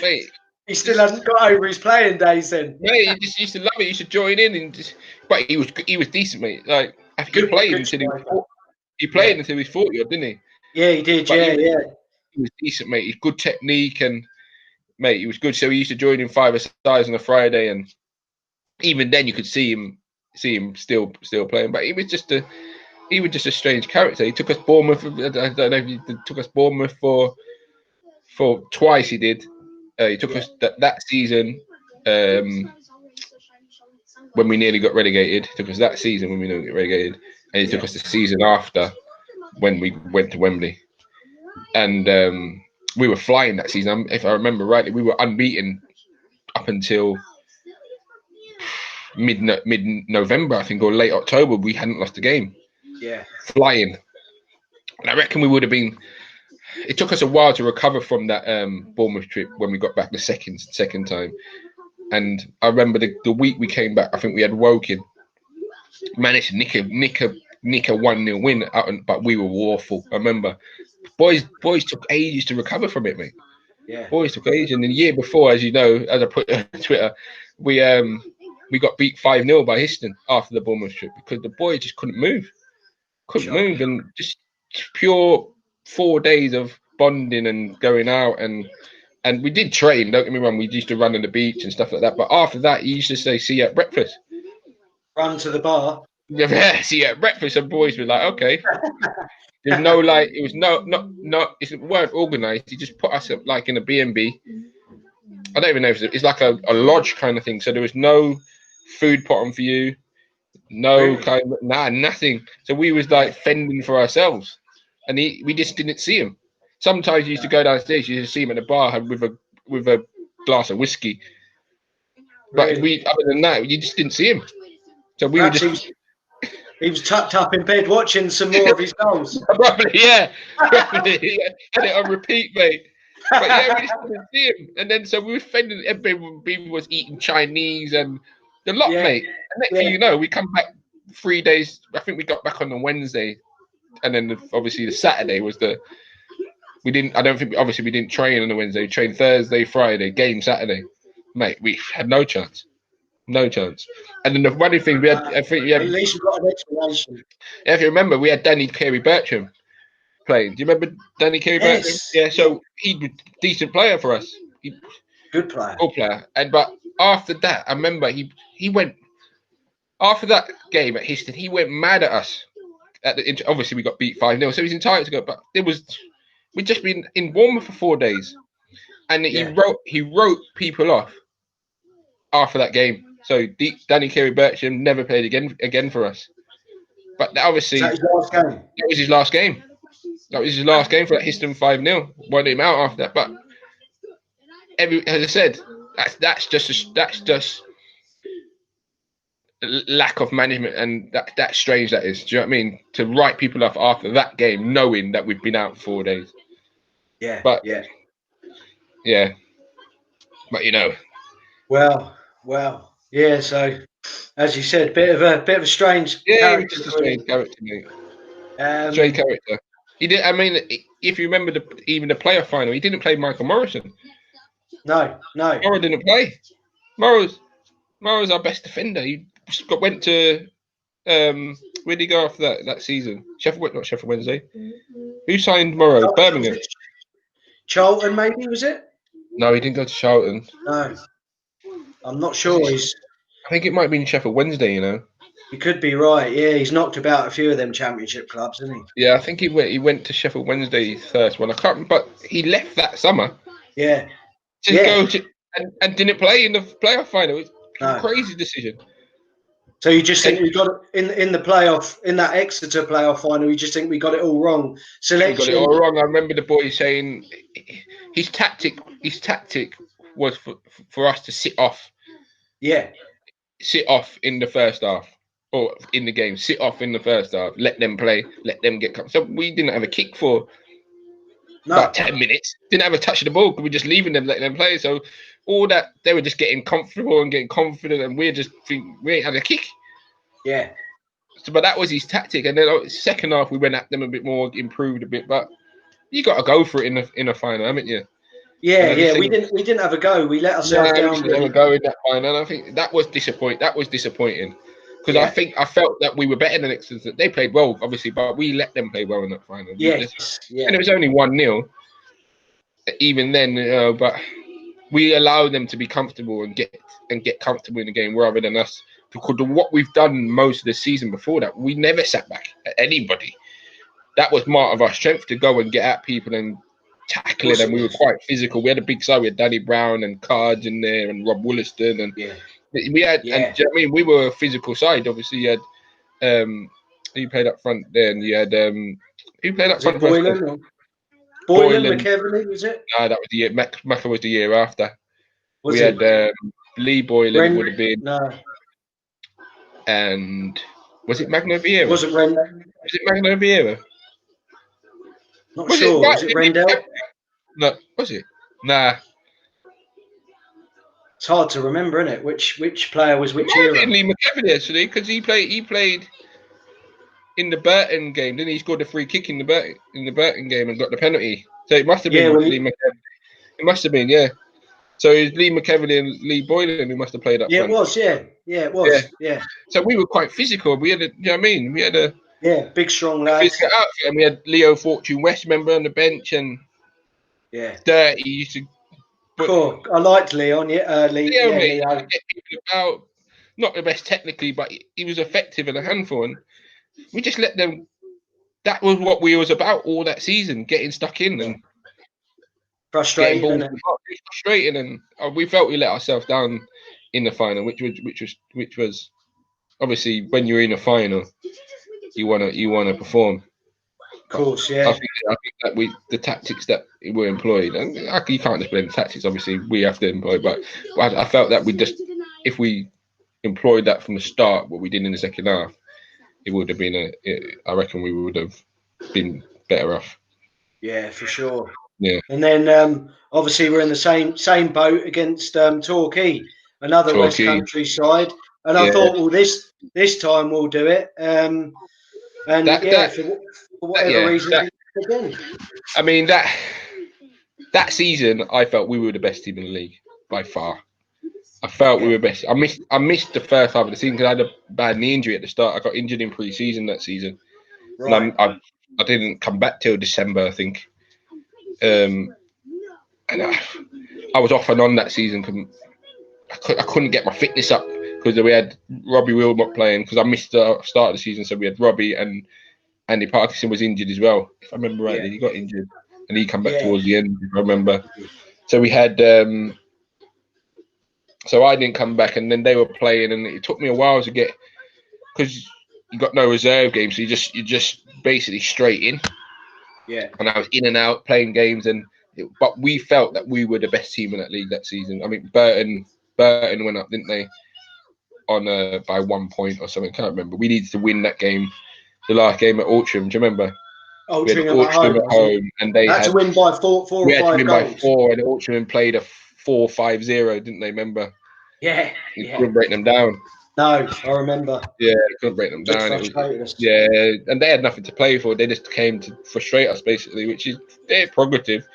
[SPEAKER 3] Mate,
[SPEAKER 2] He still hasn't got over his playing days then.
[SPEAKER 3] mate, he just used to love it. He used to join in and just. But he was decent, mate. Like he played
[SPEAKER 2] Good
[SPEAKER 3] until he was
[SPEAKER 2] striker.
[SPEAKER 3] he played
[SPEAKER 2] Yeah.
[SPEAKER 3] until he was 40, didn't he?
[SPEAKER 2] Yeah, he did.
[SPEAKER 3] But
[SPEAKER 2] Yeah, yeah.
[SPEAKER 3] he was decent, mate. He's good technique and mate, he was good. So he used to join in 5-a-sides on a Friday, and even then you could see him still playing. But he was just a strange character. He took us Bournemouth. I don't know if he took us Bournemouth for twice. He did. He took us that season when we nearly got relegated. He took us that season when we nearly got relegated, and he took us the season after when we went to Wembley. And we were flying that season. If I remember rightly, we were unbeaten up until mid-November, I think, or late October. We hadn't lost a game.
[SPEAKER 2] Yeah.
[SPEAKER 3] Flying. And I reckon we would have been. It took us a while to recover from that Bournemouth trip when we got back the second time. And I remember the week we came back, I think we had Woking. Managed to nick a 1-0 win, but we were awful. I remember. Boys took ages to recover from it, mate.
[SPEAKER 2] Yeah.
[SPEAKER 3] Boys took ages. And the year before, as you know, as I put on Twitter, we got beat 5-0 by Histon after the Bournemouth trip because the boys just couldn't move. And just pure 4 days of bonding and going out and we did train, don't get me wrong, we used to run on the beach and stuff like that. But after that, he used to say, "See you at breakfast."
[SPEAKER 2] Run to the bar.
[SPEAKER 3] Yeah, see you at breakfast. And boys were like, okay. There's no like, it was it weren't organised. He just put us up like in a B&B. I don't even know if it's like a lodge kind of thing. So there was no food put on for you, no kind of nothing. So we was like fending for ourselves, and we just didn't see him. Sometimes you used to go downstairs, you used to see him at the bar with a glass of whiskey. But other than that, you just didn't see him. So we
[SPEAKER 2] Perhaps
[SPEAKER 3] were just.
[SPEAKER 2] he was tucked up in bed watching some more of his goals.
[SPEAKER 3] Probably, yeah. Probably, yeah. Had it on repeat, mate. But yeah, we just didn't see him. And then so we were fending. Everybody was eating Chinese and the lot, mate. And next thing you know, we come back 3 days. I think we got back on the Wednesday, and then obviously the Saturday was we didn't. I don't think obviously we didn't train on the Wednesday. We trained Thursday, Friday, game Saturday, mate. We had no chance. No chance. And then the funny thing,
[SPEAKER 2] At least we got an explanation.
[SPEAKER 3] If you remember, we had Danny Carey-Bertram playing. Do you remember Danny Carey-Bertram?
[SPEAKER 2] Yes.
[SPEAKER 3] Yeah, so he was a decent player for us.
[SPEAKER 2] Good player.
[SPEAKER 3] Good player. But after that, I remember he went, after that game at Histon, he went mad at us. Obviously, we got beat 5-0, so he's entitled to go. But we'd just been in Bournemouth for 4 days. And he wrote people off after that game. So Danny Carey-Bertram never played again for us. But obviously,
[SPEAKER 2] That was his last game.
[SPEAKER 3] That was his last game for that Histon 5-0. Won him out after that. But as I said, That's just lack of management, and that's strange. That is. Do you know what I mean? To write people off after that game, knowing that we've been out 4 days.
[SPEAKER 2] Yeah,
[SPEAKER 3] But
[SPEAKER 2] yeah.
[SPEAKER 3] yeah, but
[SPEAKER 2] Well, yeah. So, as you said, bit of a strange
[SPEAKER 3] yeah, he was
[SPEAKER 2] character.
[SPEAKER 3] just a strange character, mate. Strange
[SPEAKER 2] Um,
[SPEAKER 3] character. He did. I mean, if you remember even the playoff final, he didn't play Michael Morrison.
[SPEAKER 2] no.
[SPEAKER 3] Morrow didn't play. Morrow's our best defender. He went to where did he go after that season? Not Sheffield Wednesday. Who signed Morrow? Birmingham.
[SPEAKER 2] Charlton, maybe, was it?
[SPEAKER 3] No, he didn't go to Charlton.
[SPEAKER 2] No, I'm not sure.
[SPEAKER 3] I think it might have been Sheffield Wednesday.
[SPEAKER 2] He could be right. Yeah, he's knocked about a few of them Championship clubs, hasn't he?
[SPEAKER 3] Yeah, I think he went to Sheffield Wednesday first one. I can't, but he left that summer.
[SPEAKER 2] Yeah.
[SPEAKER 3] To go to and didn't play in the playoff final. It's a crazy decision.
[SPEAKER 2] So you just think we got it in the playoff, in that Exeter playoff final? You just think we got it all wrong? Selection.
[SPEAKER 3] We got it all wrong. I remember the boy saying his tactic was for us to sit off.
[SPEAKER 2] Yeah.
[SPEAKER 3] Sit off in the first half or in the game. Sit off in the first half. Let them play. Let them get. So we didn't have a kick for about 10 minutes. Didn't have a touch of the ball. We were just leaving them, letting them play. So all that, they were just getting comfortable and getting confident, and we ain't had a kick.
[SPEAKER 2] Yeah.
[SPEAKER 3] So, but that was his tactic. And then second half, we went at them a bit more, improved a bit. But you got to go for it in a final, haven't you?
[SPEAKER 2] Yeah. We didn't have a go. We let ourselves down.
[SPEAKER 3] We didn't have a go in that final. And I think that was disappointing. Because I felt that we were better than Exeter. They played well, obviously, but we let them play well in that final.
[SPEAKER 2] Yes.
[SPEAKER 3] And it was only 1-0. Even then, but we allow them to be comfortable and get comfortable in the game rather than us. Because of what we've done most of the season before that, we never sat back at anybody. That was part of our strength, to go and get at people and tackle it. And we were quite physical. We had a big side. We had Danny Brown and Cards in there and Rob Wollaston, and we had. And do you know what I mean? We were a physical side. Obviously, you had who played up front then. You had who played up front?
[SPEAKER 2] Boylan, McEverly, was it?
[SPEAKER 3] No, that was the year. Macca was the year after. We had Lee Boylan would have been.
[SPEAKER 2] No.
[SPEAKER 3] And was it Magno Vieira?
[SPEAKER 2] Was it Rendell?
[SPEAKER 3] Was it Magno Vieira?
[SPEAKER 2] Not sure. Was it Rendell?
[SPEAKER 3] No, was it? Nah.
[SPEAKER 2] It's hard to remember, isn't it? Which player was which era?
[SPEAKER 3] Lee McEverly, actually, because he played in the Burton game. Then he scored a free kick in the Burton game and got the penalty. So it must have been Lee McEverly. It must have been, yeah. So it was Lee McEverly and Lee Boylan who must have played up front.
[SPEAKER 2] It was, yeah. Yeah, it was, yeah.
[SPEAKER 3] So we were quite physical. We had you know what I mean? We had
[SPEAKER 2] big, strong lads.
[SPEAKER 3] And we had Leo Fortune West member on the bench, and Dirty used to.
[SPEAKER 2] Cool. I liked Leon. Leo.
[SPEAKER 3] About not the best technically, but he was effective and a handful, and we just let them. That was what we was about all that season, getting stuck in and
[SPEAKER 2] frustrating,
[SPEAKER 3] and we felt we let ourselves down in the final, which was obviously when you're in a final, you wanna perform.
[SPEAKER 2] Of course, yeah.
[SPEAKER 3] I think that the tactics that were employed, and you can't just blame the tactics. Obviously, we have to employ, but I felt that if we employed that from the start, what we did in the second half, it would have been I reckon we would have been better off.
[SPEAKER 2] Yeah, for sure.
[SPEAKER 3] Yeah.
[SPEAKER 2] And then obviously we're in the same boat against Torquay, another West Country side, and I thought, well, this time we'll do it. For whatever reason, again.
[SPEAKER 3] I mean that season, I felt we were the best team in the league by far. I felt we were best. I missed the first half of the season because I had a bad knee injury at the start. I got injured in pre-season that season, right. And I didn't come back till December, I think. And I was off and on that season. I couldn't get my fitness up because we had Robbie Wilmot playing, because I missed the start of the season. So we had Robbie, and Andy Parkinson was injured as well, if I remember rightly. He got injured and he came back towards the end, if I remember. So we had so I didn't come back, and then they were playing, and it took me a while to get, because you got no reserve games, so you just basically straight in.
[SPEAKER 2] Yeah.
[SPEAKER 3] And I was in and out playing games, and But we felt that we were the best team in that league that season. I mean, Burton went up, didn't they? On by 1 point or something. Can't remember. We needed to win that game, the last game at Altrincham. Do you remember? We had Altrincham at home, and they
[SPEAKER 2] had to win by four or
[SPEAKER 3] we had
[SPEAKER 2] five
[SPEAKER 3] to win
[SPEAKER 2] goals.
[SPEAKER 3] by 4, and Altrincham played a 4-5-0, didn't they? Remember?
[SPEAKER 2] Yeah.
[SPEAKER 3] You couldn't break them down.
[SPEAKER 2] No, I remember.
[SPEAKER 3] Yeah, you couldn't break them down. Yeah, and they had nothing to play for. They just came to frustrate us, basically, which is their prerogative.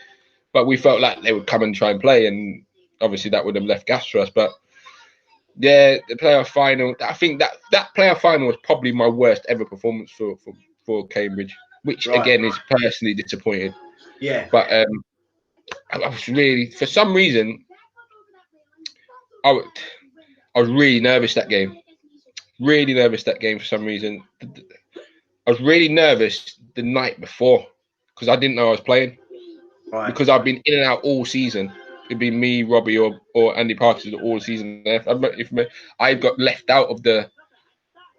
[SPEAKER 3] But we felt like they would come and try and play, and obviously that would have left gas for us. But yeah, the playoff final. I think that playoff final was probably my worst ever performance for Cambridge, which again is personally disappointed.
[SPEAKER 2] Yeah.
[SPEAKER 3] But I was really, for some reason, I was really nervous that game. Really nervous that game for some reason. I was really nervous the night before because I didn't know I was playing.
[SPEAKER 2] Right.
[SPEAKER 3] Because I've been in and out all season. It'd be me, Robbie, or Andy Parker all season. I got left out of the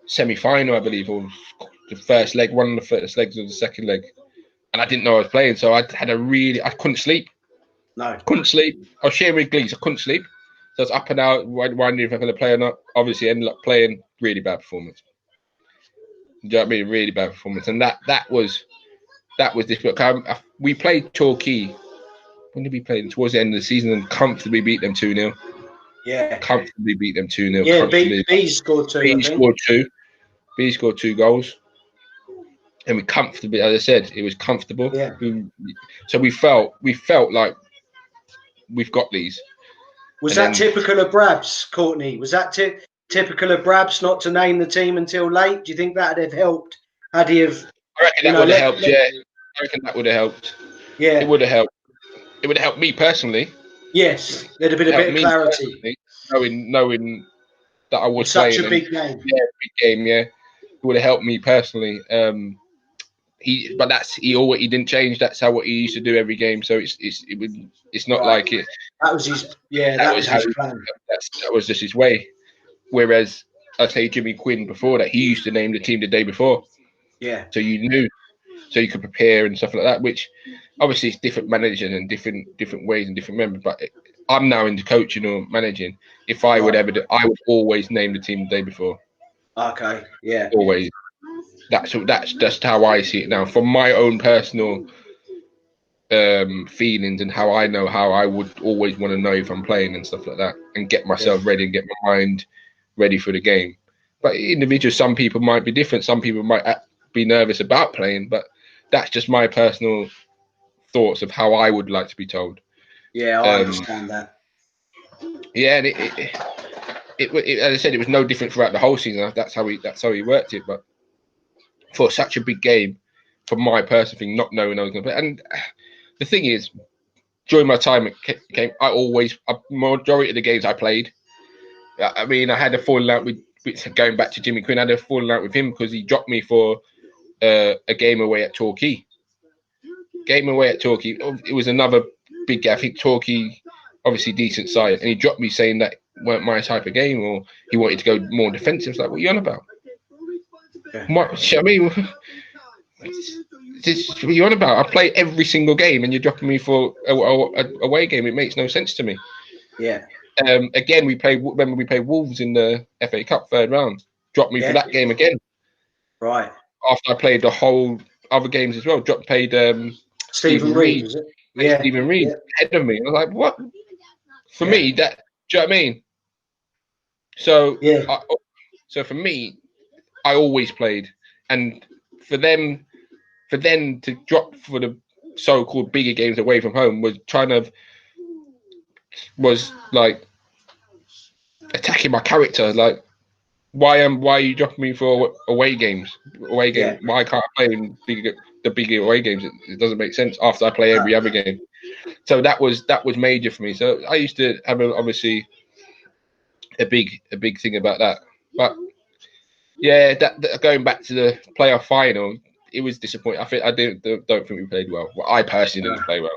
[SPEAKER 3] semi-final, I believe, or the first leg, one of the first legs of the second leg, and I didn't know I was playing. So I couldn't sleep.
[SPEAKER 2] No,
[SPEAKER 3] couldn't sleep. I was sharing with Glees. I couldn't sleep. So I was up and out, wondering if I'm going to play or not. Obviously, ended up playing. Really bad performance. Do you know what I mean? Really bad performance, and that was difficult. We played Torquay. When did we play them? Towards the end of the season and comfortably beat them 2-0.
[SPEAKER 2] Yeah.
[SPEAKER 3] Comfortably beat them 2-0.
[SPEAKER 2] Yeah, B scored 2.
[SPEAKER 3] B scored 2 goals. And we comfortably, as I said, it was comfortable.
[SPEAKER 2] Yeah.
[SPEAKER 3] So we felt like we've got these.
[SPEAKER 2] Was that typical of Brabs, Courtney? Was that typical of Brabs not to name the team until late? Do you think that would have helped? Had he have?
[SPEAKER 3] I reckon that would have helped. Yeah, I reckon that would have helped.
[SPEAKER 2] Yeah,
[SPEAKER 3] it would have helped. It would have helped me personally.
[SPEAKER 2] Yes, there'd have been a bit of clarity.
[SPEAKER 3] Knowing that I was
[SPEAKER 2] such
[SPEAKER 3] playing
[SPEAKER 2] a big game.
[SPEAKER 3] Yeah, big game. Yeah, it would have helped me personally. He didn't change. That's what he used to do every game. So it's not like it.
[SPEAKER 2] That was his. Yeah, that was his plan.
[SPEAKER 3] That was just his way. Whereas I say Jimmy Quinn before that, he used to name the team the day before.
[SPEAKER 2] Yeah.
[SPEAKER 3] So you knew, so you could prepare and stuff like that. Which obviously it's different managers and different ways and different members. But I'm now into coaching or managing. If I would ever do, I would always name the team the day before.
[SPEAKER 2] Okay. Yeah.
[SPEAKER 3] Always. That's just how I see it now. From my own personal feelings and how I know how I would always want to know if I'm playing and stuff like that, and get myself ready and get my mind ready for the game. But individuals, some people might be different. Some people might be nervous about playing, but that's just my personal thoughts of how I would like to be told.
[SPEAKER 2] Yeah, I understand that.
[SPEAKER 3] Yeah, and it as I said, it was no different throughout the whole season. That's how he worked it. But for such a big game, for my personal thing, not knowing I was going to play, and the thing is, during my time at Cambridge, majority of the games I played. I mean, I had a falling out with going back to Jimmy Quinn. I had a falling out with him because he dropped me for a game away at Torquay. It was another big game. I think Torquay, obviously decent side, and he dropped me saying that weren't my type of game, or he wanted to go more defensive. It's like, what are you on about?
[SPEAKER 2] Yeah.
[SPEAKER 3] What I mean? What are you on about? I play every single game, and you're dropping me for a away game. It makes no sense to me.
[SPEAKER 2] Yeah.
[SPEAKER 3] Again, we played Wolves in the FA Cup third round. Dropped me for that game again.
[SPEAKER 2] Right.
[SPEAKER 3] After I played the whole other games as well. Paid
[SPEAKER 2] Stephen Reed, is it? Yeah.
[SPEAKER 3] Stephen Reed ahead of me. I was like, what? For me, that. Do you know what I mean? So so for me, I always played, and for them to drop for the so-called bigger games away from home was like attacking my character. Like, why are you dropping me for away games? Why can't I play in the bigger away games? It doesn't make sense after I play every other game. So that was major for me. So I used to have obviously a big thing about that. But yeah, that going back to the playoff final, it was disappointing. I don't think we played well. I personally didn't play well.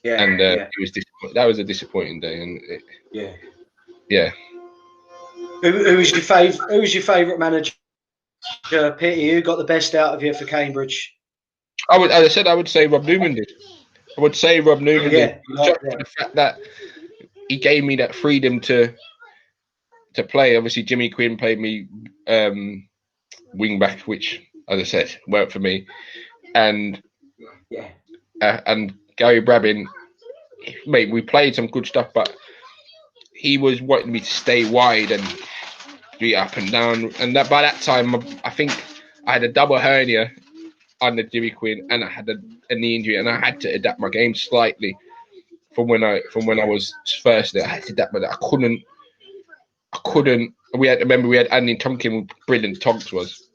[SPEAKER 3] Yeah, and it was disappointing. That was a disappointing day, and yeah.
[SPEAKER 2] Who was your favourite manager? Pitty, who got the best out of you for Cambridge?
[SPEAKER 3] As I said, I would say Rob Newman did. I would say Rob Noonan
[SPEAKER 2] Yeah,
[SPEAKER 3] just for the fact that he gave me that freedom to play. Obviously, Jimmy Quinn played me wing back, which, as I said, worked for me, and Gary Brabin, mate, we played some good stuff, but he was wanting me to stay wide and be up and down. And that by that time, I think I had a double hernia under Jimmy Quinn, and I had a knee injury, and I had to adapt my game slightly from when I was first there. I had to adapt, but I couldn't. We had Andy Tompkin, brilliant Tonks was.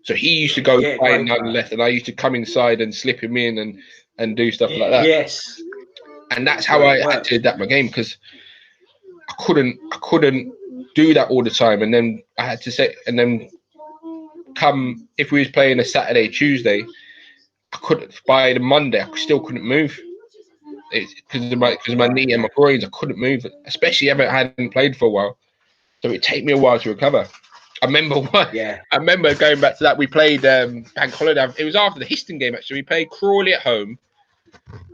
[SPEAKER 3] So he used to go flying down the left, and I used to come inside and slip him in and do stuff like that.
[SPEAKER 2] Yes.
[SPEAKER 3] And that's how I had to adapt my game, because I couldn't do that all the time. And then I had to say, and then come if we was playing a Saturday, Tuesday, I couldn't. By the Monday, I still couldn't move. It's because of my knee and my groins. I couldn't move, especially if I hadn't played for a while. So it'd take me a while to recover. I remember going back to that. We played Bank Holiday. It was after the Histon game, actually. We played Crawley at home,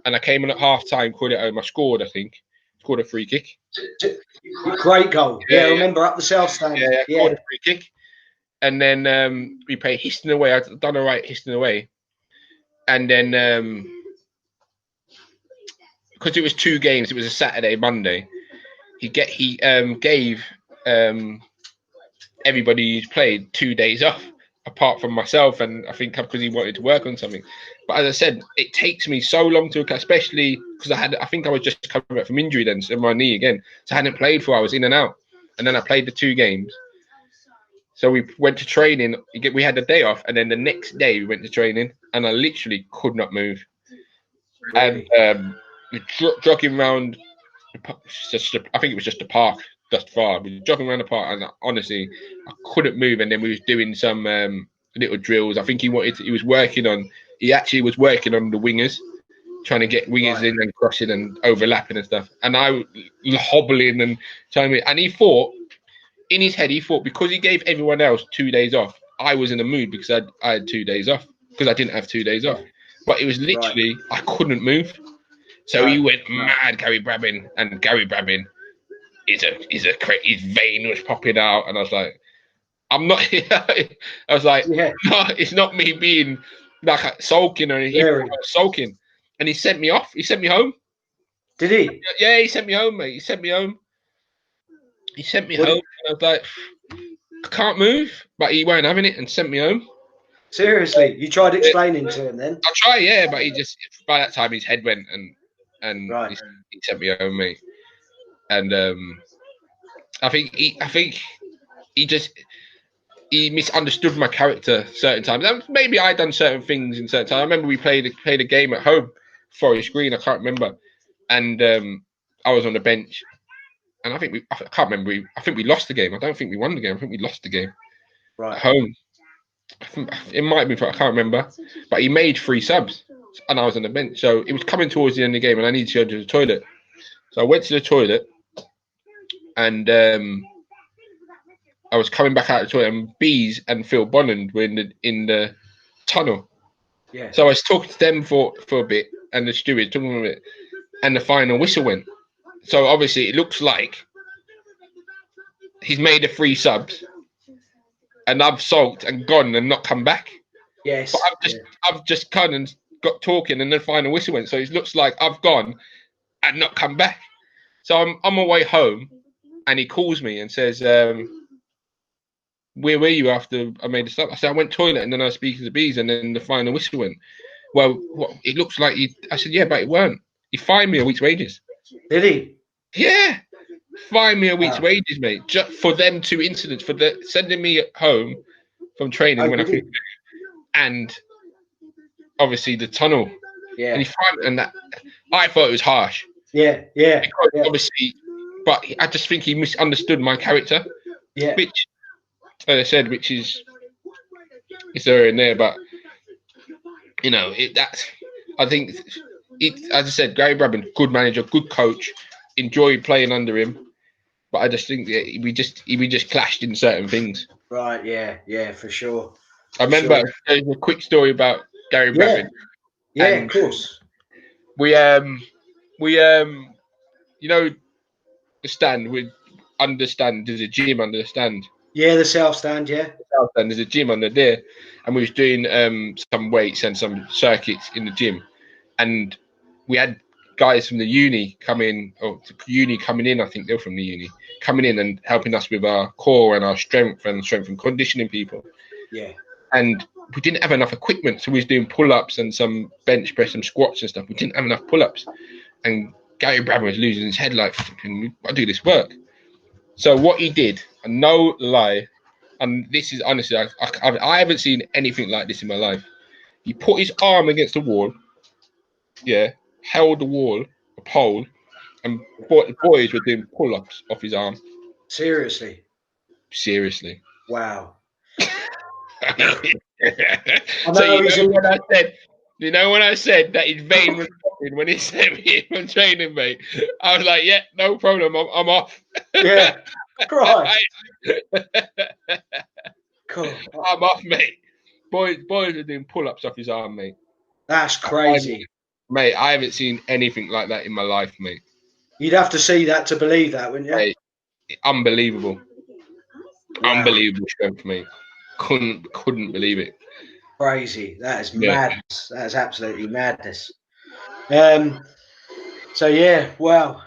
[SPEAKER 3] and I came in at half time. Crawley at home. I scored. I think scored a free kick.
[SPEAKER 2] Great goal. Yeah, I remember up the south stand.
[SPEAKER 3] Yeah, scored a free kick. And then we played Histon away. I'd done all right Histon away, and then because it was 2 games, it was a Saturday, Monday. He gave everybody who's played 2 days off, apart from myself, and I think because he wanted to work on something. But as I said, it takes me so long to, especially because I think I was just coming back from injury then, so my knee again. So I hadn't played for hours, in and out, and then I played the 2 games. So we went to training. We had a day off, and then the next day we went to training, and I literally could not move. Really? And jogging around, I think it was just a park, just far. We were jogging around the park, and honestly, I couldn't move. And then we was doing some little drills. I think he was working on the wingers, trying to get wingers in and crossing and overlapping and stuff. And I was hobbling and trying to, and he thought, in his head, because he gave everyone else 2 days off, I was in the mood because I had 2 days off, because I didn't have 2 days off. But it was literally, I couldn't move. So he went mad, Gary Brabin, and Gary Brabin his vein was popping out, and I was like, I'm not here. I was like, no, it's not me being like sulking or anything. Sulking. And he sent me off. He sent me home.
[SPEAKER 2] Did he?
[SPEAKER 3] Yeah, he sent me home, mate. He sent me home. And I was like, I can't move, but he weren't having it and sent me home.
[SPEAKER 2] Seriously, you tried explaining to him then?
[SPEAKER 3] I tried, yeah, but he just, by that time his head went and he sent me home, mate. And I think he misunderstood my character certain times. And maybe I done certain things in certain times. I remember we played a game at home, Forest Green. I can't remember, and I was on the bench, and I think we lost the game. I don't think we won the game. I think we lost the game at home. I think it might be, I can't remember. But he made 3 subs, and I was on the bench. So it was coming towards the end of the game, and I needed to go to the toilet. So I went to the toilet, and I was coming back out of the toilet, and Bees and Phil Bonland were in the tunnel. Yeah. So I was talking to them for a bit, and the steward talking a bit, and the final whistle went. So obviously it looks like he's made the 3 subs, and I've sulked and gone and not come back.
[SPEAKER 2] Yes.
[SPEAKER 3] But I've just come and got talking, and the final whistle went. So it looks like I've gone and not come back. So I'm on my way home, and he calls me and says, where were you after I made the stop? I said, I went toilet, and then I was speaking to Bees, and then the final whistle went. Well, it looks like you. I said, yeah, but it weren't. He fined me a week's wages.
[SPEAKER 2] Did he?
[SPEAKER 3] Yeah. Fined me a week's wages, mate. Just for them 2 incidents, for sending me home from training when I couldn't, and obviously the tunnel. Yeah. And he fined, and that, I thought it was harsh.
[SPEAKER 2] Yeah.
[SPEAKER 3] Because obviously, but I just think he misunderstood my character.
[SPEAKER 2] Yeah.
[SPEAKER 3] Which, as I said, is there and there, but you know, I think as I said, Gary Brabin, good manager, good coach, enjoyed playing under him, but I just think that we just clashed in certain things.
[SPEAKER 2] Right, yeah, for sure.
[SPEAKER 3] I remember there's a quick story about Gary Brabin.
[SPEAKER 2] Yeah, of course.
[SPEAKER 3] we you know, the stand. We understand. There's a gym under the stand.
[SPEAKER 2] Yeah, the South Stand. Yeah.
[SPEAKER 3] South stand. There's a gym under there, and we was doing some weights and some circuits in the gym, and we had guys from the uni come in, or uni coming in. I think they're from the uni coming in and helping us with our core and our strength and conditioning people.
[SPEAKER 2] Yeah.
[SPEAKER 3] And we didn't have enough equipment, so we was doing pull-ups and some bench press and squats and stuff. We didn't have enough pull-ups, and Gary Bradman was losing his head like, "Fucking, I do this work." So what he did, and no lie, and this is honestly, I haven't seen anything like this in my life. He put his arm against the wall, yeah, held the wall, a pole, and the boys were doing pull-ups off his arm.
[SPEAKER 2] Seriously.
[SPEAKER 3] Seriously.
[SPEAKER 2] Wow.
[SPEAKER 3] So you know when I said that his vein was popping when he sent me from training, mate, I was like, yeah, no problem, I'm off.
[SPEAKER 2] Yeah. Christ. Cool.
[SPEAKER 3] I'm off, mate. Boys are doing pull-ups off his arm, mate.
[SPEAKER 2] That's crazy.
[SPEAKER 3] Mate, I haven't seen anything like that in my life, mate.
[SPEAKER 2] You'd have to see that to believe that, wouldn't you?
[SPEAKER 3] Mate, unbelievable.
[SPEAKER 2] Wow.
[SPEAKER 3] Unbelievable strength, mate. Couldn't believe it.
[SPEAKER 2] Crazy. That is
[SPEAKER 3] Yeah.
[SPEAKER 2] madness. That is absolutely madness. So yeah, wow.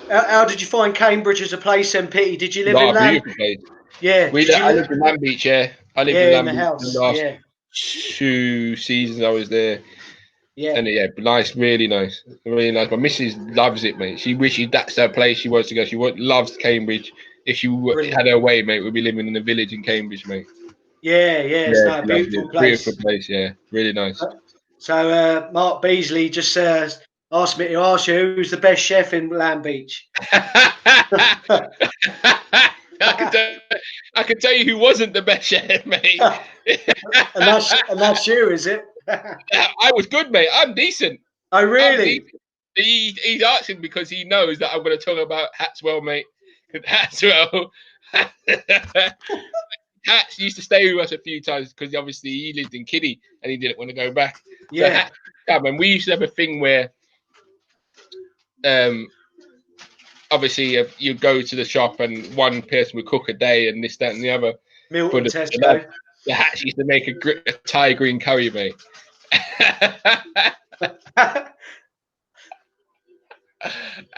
[SPEAKER 2] How did you find Cambridge as a place, then, Pete? Did you live in Lamb?
[SPEAKER 3] Beautiful place.
[SPEAKER 2] Yeah.
[SPEAKER 3] I lived in Lamb Beach, yeah. I lived in Lamb
[SPEAKER 2] the
[SPEAKER 3] Beach
[SPEAKER 2] house.
[SPEAKER 3] the last
[SPEAKER 2] Yeah.
[SPEAKER 3] 2 seasons I was there.
[SPEAKER 2] Yeah.
[SPEAKER 3] And yeah, nice, really nice. Really nice. My missus loves it, mate. She wishes that's her place she wants to go. She loves Cambridge. If she had her way, mate, we'd be living in a village in Cambridge, mate.
[SPEAKER 2] Yeah, it's a beautiful place.
[SPEAKER 3] Beautiful place, yeah. Really nice.
[SPEAKER 2] So Mark Beasley just asked me to ask you who's the best chef in Lamb Beach.
[SPEAKER 3] I can tell you who wasn't the best chef, mate.
[SPEAKER 2] and that's you, is it?
[SPEAKER 3] I was good, mate. I'm decent.
[SPEAKER 2] Oh, really?
[SPEAKER 3] He's asking because he knows that I'm going to talk about Hatswell, mate. Hatswell. Hats used to stay with us a few times because obviously he lived in Kiddie and he didn't want to go back.
[SPEAKER 2] Yeah.
[SPEAKER 3] So and we used to have a thing where, obviously you go to the shop and one person would cook a day and this, that, and the other.
[SPEAKER 2] Milton Tesco.
[SPEAKER 3] The Hats used to make a Thai green curry, mate.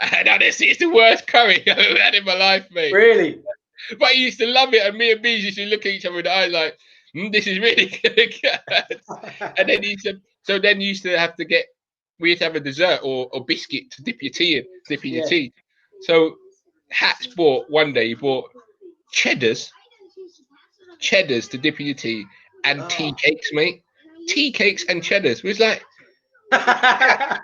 [SPEAKER 3] And honestly, it's the worst curry I've ever had in my life, mate.
[SPEAKER 2] Really?
[SPEAKER 3] But he used to love it, and me and Bees used to look at each other in the eyes like, "This is really good." And then you used to have to we used to have a dessert or biscuit to dip your tea in, your tea. So Hats one day he bought cheddars to dip in your tea, and tea cakes, mate. Tea cakes and cheddars. We was like, and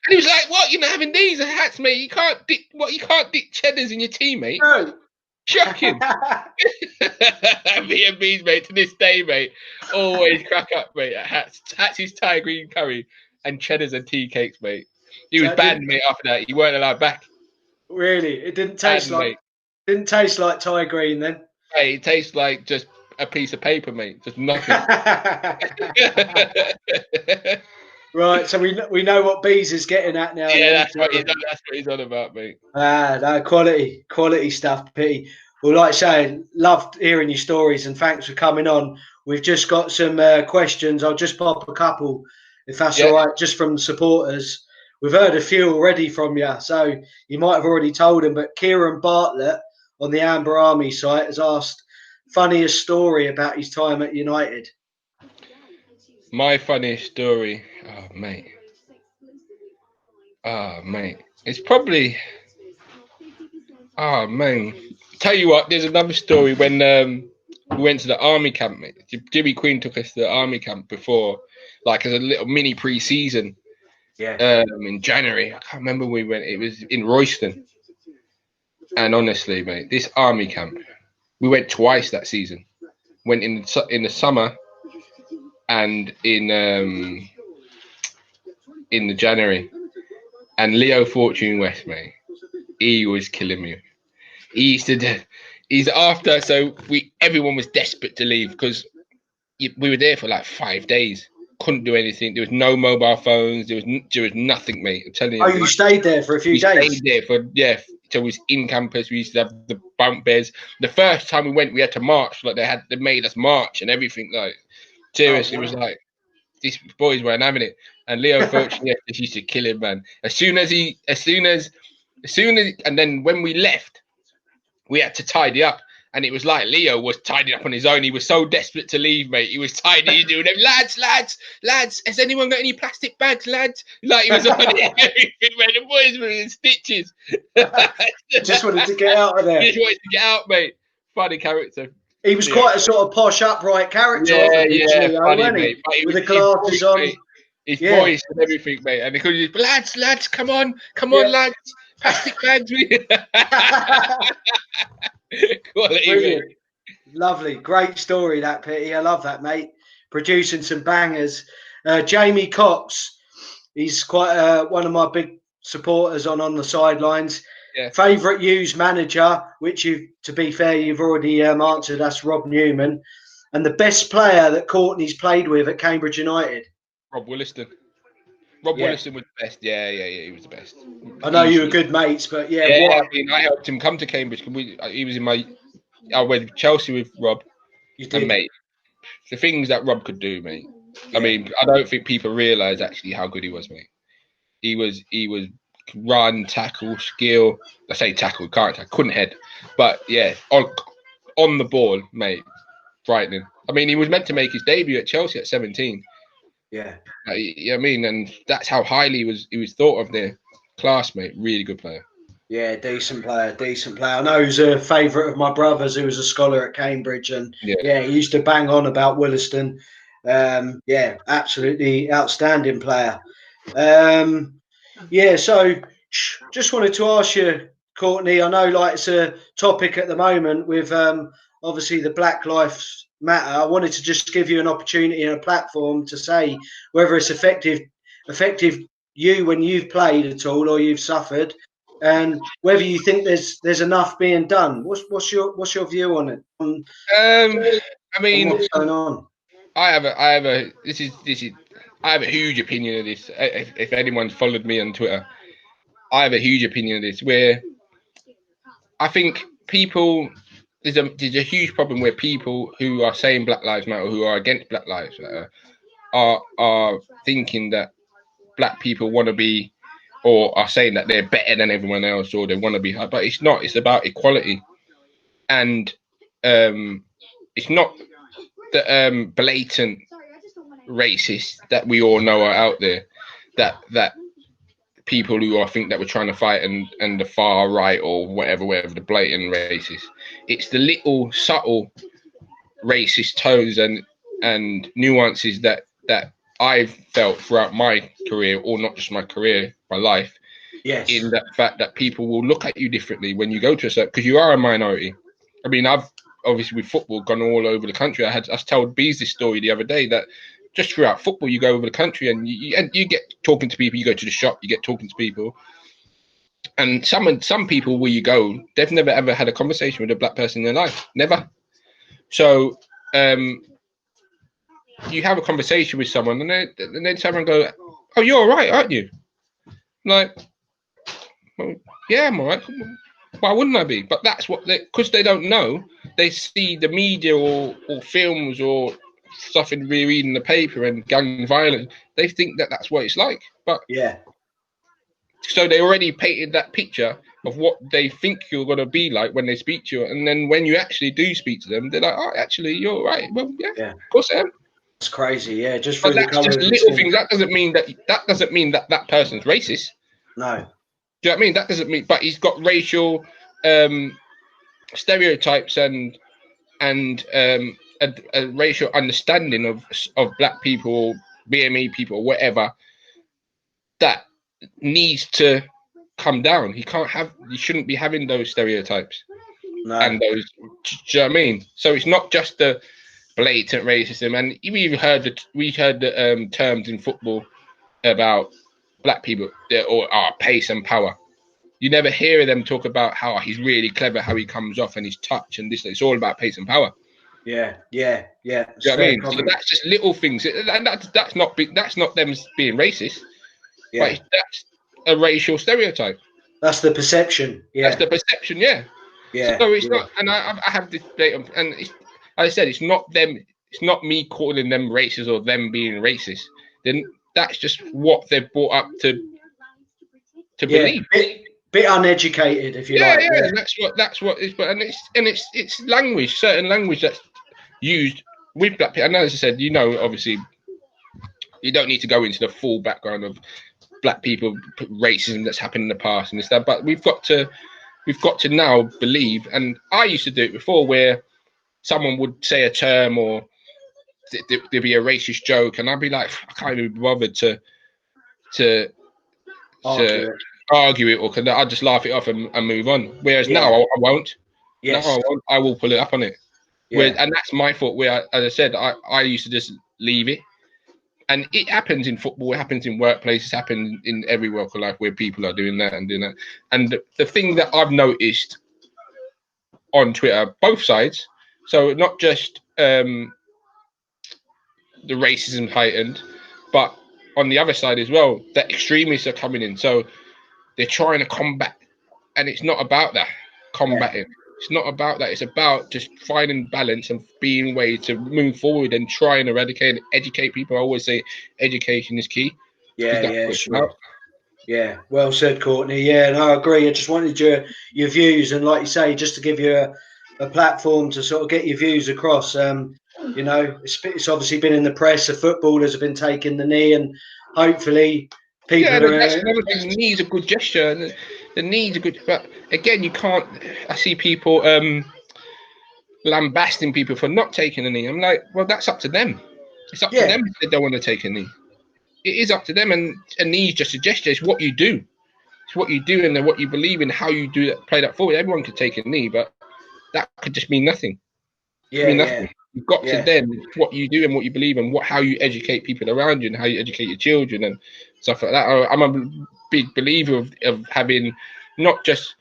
[SPEAKER 3] he was like, "What? You're not having these Hats, mate? You can't dip cheddars in your tea, mate."
[SPEAKER 2] No.
[SPEAKER 3] Shocking. Me and Bees, mate, to this day, mate, always crack up, mate. Hats his Thai green curry and cheddars and tea cakes, mate. He was banned, mate. After that, he weren't allowed back.
[SPEAKER 2] Really? It didn't taste like Thai green then.
[SPEAKER 3] Hey, it tastes like just a piece of paper, mate. Just nothing.
[SPEAKER 2] Right, so we know what Bees is getting at now.
[SPEAKER 3] Yeah, that's what he's on about, mate.
[SPEAKER 2] No, quality stuff, Pete. Well, like I say, loved hearing your stories and thanks for coming on. We've just got some questions. I'll just pop a couple, if that's all right, just from supporters. We've heard a few already from you, so you might have already told them, but Kieran Bartlett on the Amber Army site has asked, funniest story about his time at United.
[SPEAKER 3] My funniest story, mate. It's probably, man. Tell you what, there's another story when we went to the army camp, mate. Jimmy Quinn took us to the army camp before, like as a little mini pre-season.
[SPEAKER 2] Yeah.
[SPEAKER 3] In January, I can't remember when we went. It was in Royston. And honestly, mate, this army camp, we went twice that season. Went in the summer and in the January. And Leo Fortune West, mate, he was killing me. Everyone was desperate to leave because we were there for like 5 days. couldn't do anything. There was no mobile phones. There was nothing, mate. I'm telling you.
[SPEAKER 2] Oh, you stayed there for a few days?
[SPEAKER 3] We stayed there for, till we was in campus. We used to have the bunk beds. The first time we went, we had to march. Like, they made us march and everything. Like, seriously,
[SPEAKER 2] Oh, wow.
[SPEAKER 3] It was like, these boys weren't having it. And Leo Furch, used to kill him, man. As soon as, and then when we left, we had to tidy up. And it was like Leo was tidying up on his own. He was so desperate to leave, mate. He was tidying, doing them. Lads, has anyone got any plastic bags, lads? Like, he was on it. Everything, man. The boys were in stitches.
[SPEAKER 2] Just wanted to get out of there.
[SPEAKER 3] Just wanted to get out, mate. Funny character.
[SPEAKER 2] He was quite a sort of posh, upright character.
[SPEAKER 3] Yeah, funny, mate.
[SPEAKER 2] With the glasses on.
[SPEAKER 3] His voice and everything, mate. And he could just, lads, come on, lads. Plastic bags. Quality,
[SPEAKER 2] lovely, great story, that, Pitty. I love that, mate. Producing some bangers. Jamie Cox, he's quite one of my big supporters on the sidelines.
[SPEAKER 3] Yeah.
[SPEAKER 2] Favourite used manager, which to be fair, you've already answered. That's Rob Newman. And the best player that Courtney's played with at Cambridge United?
[SPEAKER 3] Rob Williston. Williston was the best. Yeah, he was the best.
[SPEAKER 2] I know you were good mates, but
[SPEAKER 3] I mean, I helped him come to Cambridge. He was in I went to Chelsea with Rob.
[SPEAKER 2] You did.
[SPEAKER 3] And, mate, the things that Rob could do, mate. I mean, I don't think people realise actually how good he was, mate. He was run, tackle, skill. I say tackle, couldn't head. But yeah, on the ball, mate, frightening. I mean, he was meant to make his debut at Chelsea at 17.
[SPEAKER 2] Yeah.
[SPEAKER 3] You know what I mean? And that's how highly he was thought of there. Classmate, really good player.
[SPEAKER 2] Yeah, decent player. I know he was a favourite of my brother's, who was a scholar at Cambridge, and he used to bang on about Williston. Absolutely outstanding player. So just wanted to ask you, Courtney, I know like it's a topic at the moment with obviously the Black Lives Matter. I wanted to just give you an opportunity and a platform to say whether it's affected you when you've played at all or you've suffered, and whether you think there's enough being done. What's your view on it?
[SPEAKER 3] I mean,
[SPEAKER 2] what's going on?
[SPEAKER 3] I have a huge opinion of this. If anyone's followed me on Twitter, I have a huge opinion of this. Where I think people there's a huge problem where people who are saying Black Lives Matter, who are against Black Lives Matter, are thinking that Black people want to be, or are saying that they're better than everyone else, or they want to be high. But it's not. It's about equality, and it's not the blatant racists that we all know are out there, that people who I think that we're trying to fight and the far right or whatever, the blatant racist. It's the little subtle racist tones and nuances that I've felt throughout my career, or not just my career, my life.
[SPEAKER 2] Yes.
[SPEAKER 3] In that fact that people will look at you differently when you go to a certain, because you are a minority. I mean, I've obviously with football gone all over the country. I told Bees this story the other day that just throughout football, you go over the country and you get talking to people. You go to the shop, you get talking to people, and some people where you go, they've never ever had a conversation with a Black person in their life, never. So you have a conversation with someone, and then someone go, "Oh, you're all right, aren't you?" Like, well, yeah, I'm all right. Why wouldn't I be? But that's what because they don't know. They see the media or films or stuff in reading the paper and gang violence. They think that that's what it's like. But
[SPEAKER 2] yeah,
[SPEAKER 3] so they already painted that picture of what they think you're gonna be like when they speak to you, and then when you actually do speak to them, they're like, "Oh, actually, you're all right." Well, yeah, of course I am.
[SPEAKER 2] It's crazy. Yeah, just
[SPEAKER 3] but that's just little things. That doesn't mean that person's racist.
[SPEAKER 2] No.
[SPEAKER 3] Do you know what I mean? That doesn't mean, but he's got racial stereotypes and a racial understanding of Black people, BME people, or whatever, that needs to come down. He shouldn't be having those stereotypes.
[SPEAKER 2] No.
[SPEAKER 3] And those. Do you know what I mean? So it's not just the blatant racism, and we heard the terms in football about Black people or pace and power. You never hear them talk about how he's really clever, how he comes off and his touch and this. It's all about pace and power.
[SPEAKER 2] Yeah. It's
[SPEAKER 3] You know what I
[SPEAKER 2] fair
[SPEAKER 3] mean? So
[SPEAKER 2] comment.
[SPEAKER 3] that's just little things, and that's not them being racist,
[SPEAKER 2] Yeah.
[SPEAKER 3] but that's a racial stereotype.
[SPEAKER 2] That's the perception.
[SPEAKER 3] That's
[SPEAKER 2] Yeah.
[SPEAKER 3] the perception, yeah.
[SPEAKER 2] Yeah.
[SPEAKER 3] So it's
[SPEAKER 2] Yeah.
[SPEAKER 3] not, and I have this debate, and it's, as I said, it's not them. It's not me calling them racist or them being racist. Then that's just what they're brought up to
[SPEAKER 2] Yeah.
[SPEAKER 3] believe.
[SPEAKER 2] Bit uneducated, if you
[SPEAKER 3] Yeah,
[SPEAKER 2] like.
[SPEAKER 3] yeah,
[SPEAKER 2] Yeah.
[SPEAKER 3] and that's what is, but it's language, certain language that's used with black people. And as I said, obviously, you don't need to go into the full background of black people racism that's happened in the past and stuff, but we've got to now believe. And I used to do it before, where someone would say a term or there'd be a racist joke, and I'd be like, I can't even be bothered to
[SPEAKER 2] Argue it.
[SPEAKER 3] argue it, or I'd just laugh it off and move on. Whereas
[SPEAKER 2] Yeah.
[SPEAKER 3] now I won't.
[SPEAKER 2] Yes.
[SPEAKER 3] No, I won't. I will pull it up on it.
[SPEAKER 2] Yeah.
[SPEAKER 3] And that's my fault. Where, as I said, I used to just leave it. And it happens in football, it happens in workplaces, it happens in every walk of life where people are doing that and doing that. And the thing that I've noticed on Twitter, both sides, so not just the racism heightened, but on the other side as well, that extremists are coming in. So they're trying to combat, and it's not about that, combating. Yeah. It's not about that. It's about just finding balance and being ways to move forward and try and educate people. I always say education is key.
[SPEAKER 2] Yeah, sure. Yeah, well said, Courtney. Yeah, no, I agree. I just wanted your views, and like you say, just to give you a platform to sort of get your views across. It's obviously been in the press. The footballers have been taking the knee, and hopefully people are.
[SPEAKER 3] That's another thing. The knee's a good gesture. The knee's a good, but again, you can't. I see people lambasting people for not taking a knee. I'm like, well, that's up to them. It's up to them if they don't want to take a knee. It is up to them, and a knee is just a gesture. It's what you do. It's what you do, and then what you believe in, how you do that, play that forward. Everyone could take a knee, but that could just mean nothing. Nothing. You've got to then what you do and what you believe in, how you educate people around you and how you educate your children and stuff like that. I'm a big believer of having not just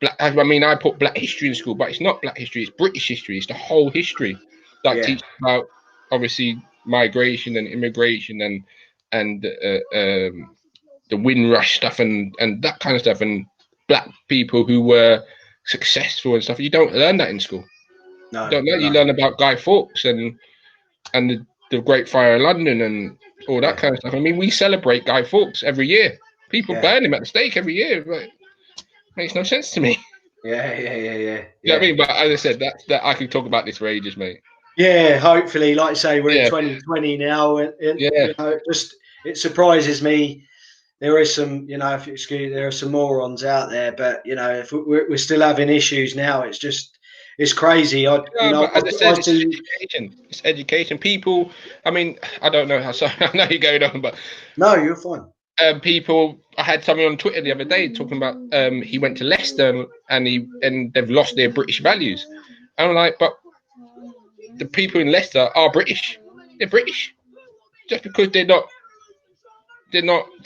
[SPEAKER 3] black. I mean, I put black history in school, but it's not black history. It's British history. It's the whole history. Like teach about obviously migration and immigration and the Windrush stuff and that kind of stuff, and black people who were successful and stuff. You don't learn that in school.
[SPEAKER 2] No,
[SPEAKER 3] you don't learn. You learn about Guy Fawkes and the Great Fire of London and all that kind of stuff. I mean, we celebrate Guy Fawkes every year. People burn him at the stake every year. Like, makes no sense to me.
[SPEAKER 2] Yeah.
[SPEAKER 3] You know what I mean? But as I said, that I could talk about this for ages, mate.
[SPEAKER 2] Yeah, hopefully, like I say, we're in 2020 now. It surprises me. There is some, if you excuse, there are some morons out there, but if we're still having issues now, it's crazy.
[SPEAKER 3] But as I said, it's education. It's education. People, I mean, I don't know how. Sorry, I know you're going on, but
[SPEAKER 2] no, you're fine.
[SPEAKER 3] People, I had someone on Twitter the other day talking about he went to Leicester and they've lost their British values. I'm like, but the people in Leicester are British. They're British. Just because they're not.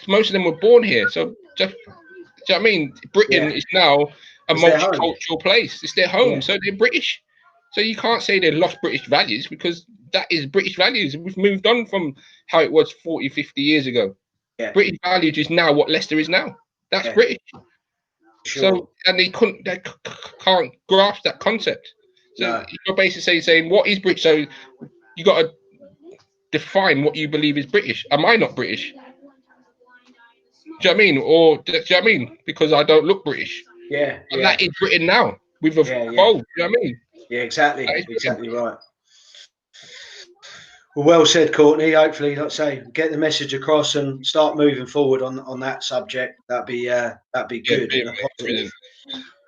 [SPEAKER 3] Most of them were born here. So just, do you know what I mean? Britain is now a multicultural place. It's their home, so they're British. So you can't say they lost British values, because that is British values. We've moved on from how it was 40, 50 years ago. Yeah. British values is now what Leicester is now. That's British. Sure. So, and they can't grasp that concept. So you're basically saying what is British. So you got to define what you believe is British. Am I not British? Do you know what I mean? Or do you know what I mean? Because I don't look British.
[SPEAKER 2] Yeah.
[SPEAKER 3] And that is Britain now. We've evolved. Do you know what I mean?
[SPEAKER 2] Yeah, exactly. Exactly right. Well said, Courtney. Hopefully, like I say, get the message across and start moving forward on that subject. That'd be good.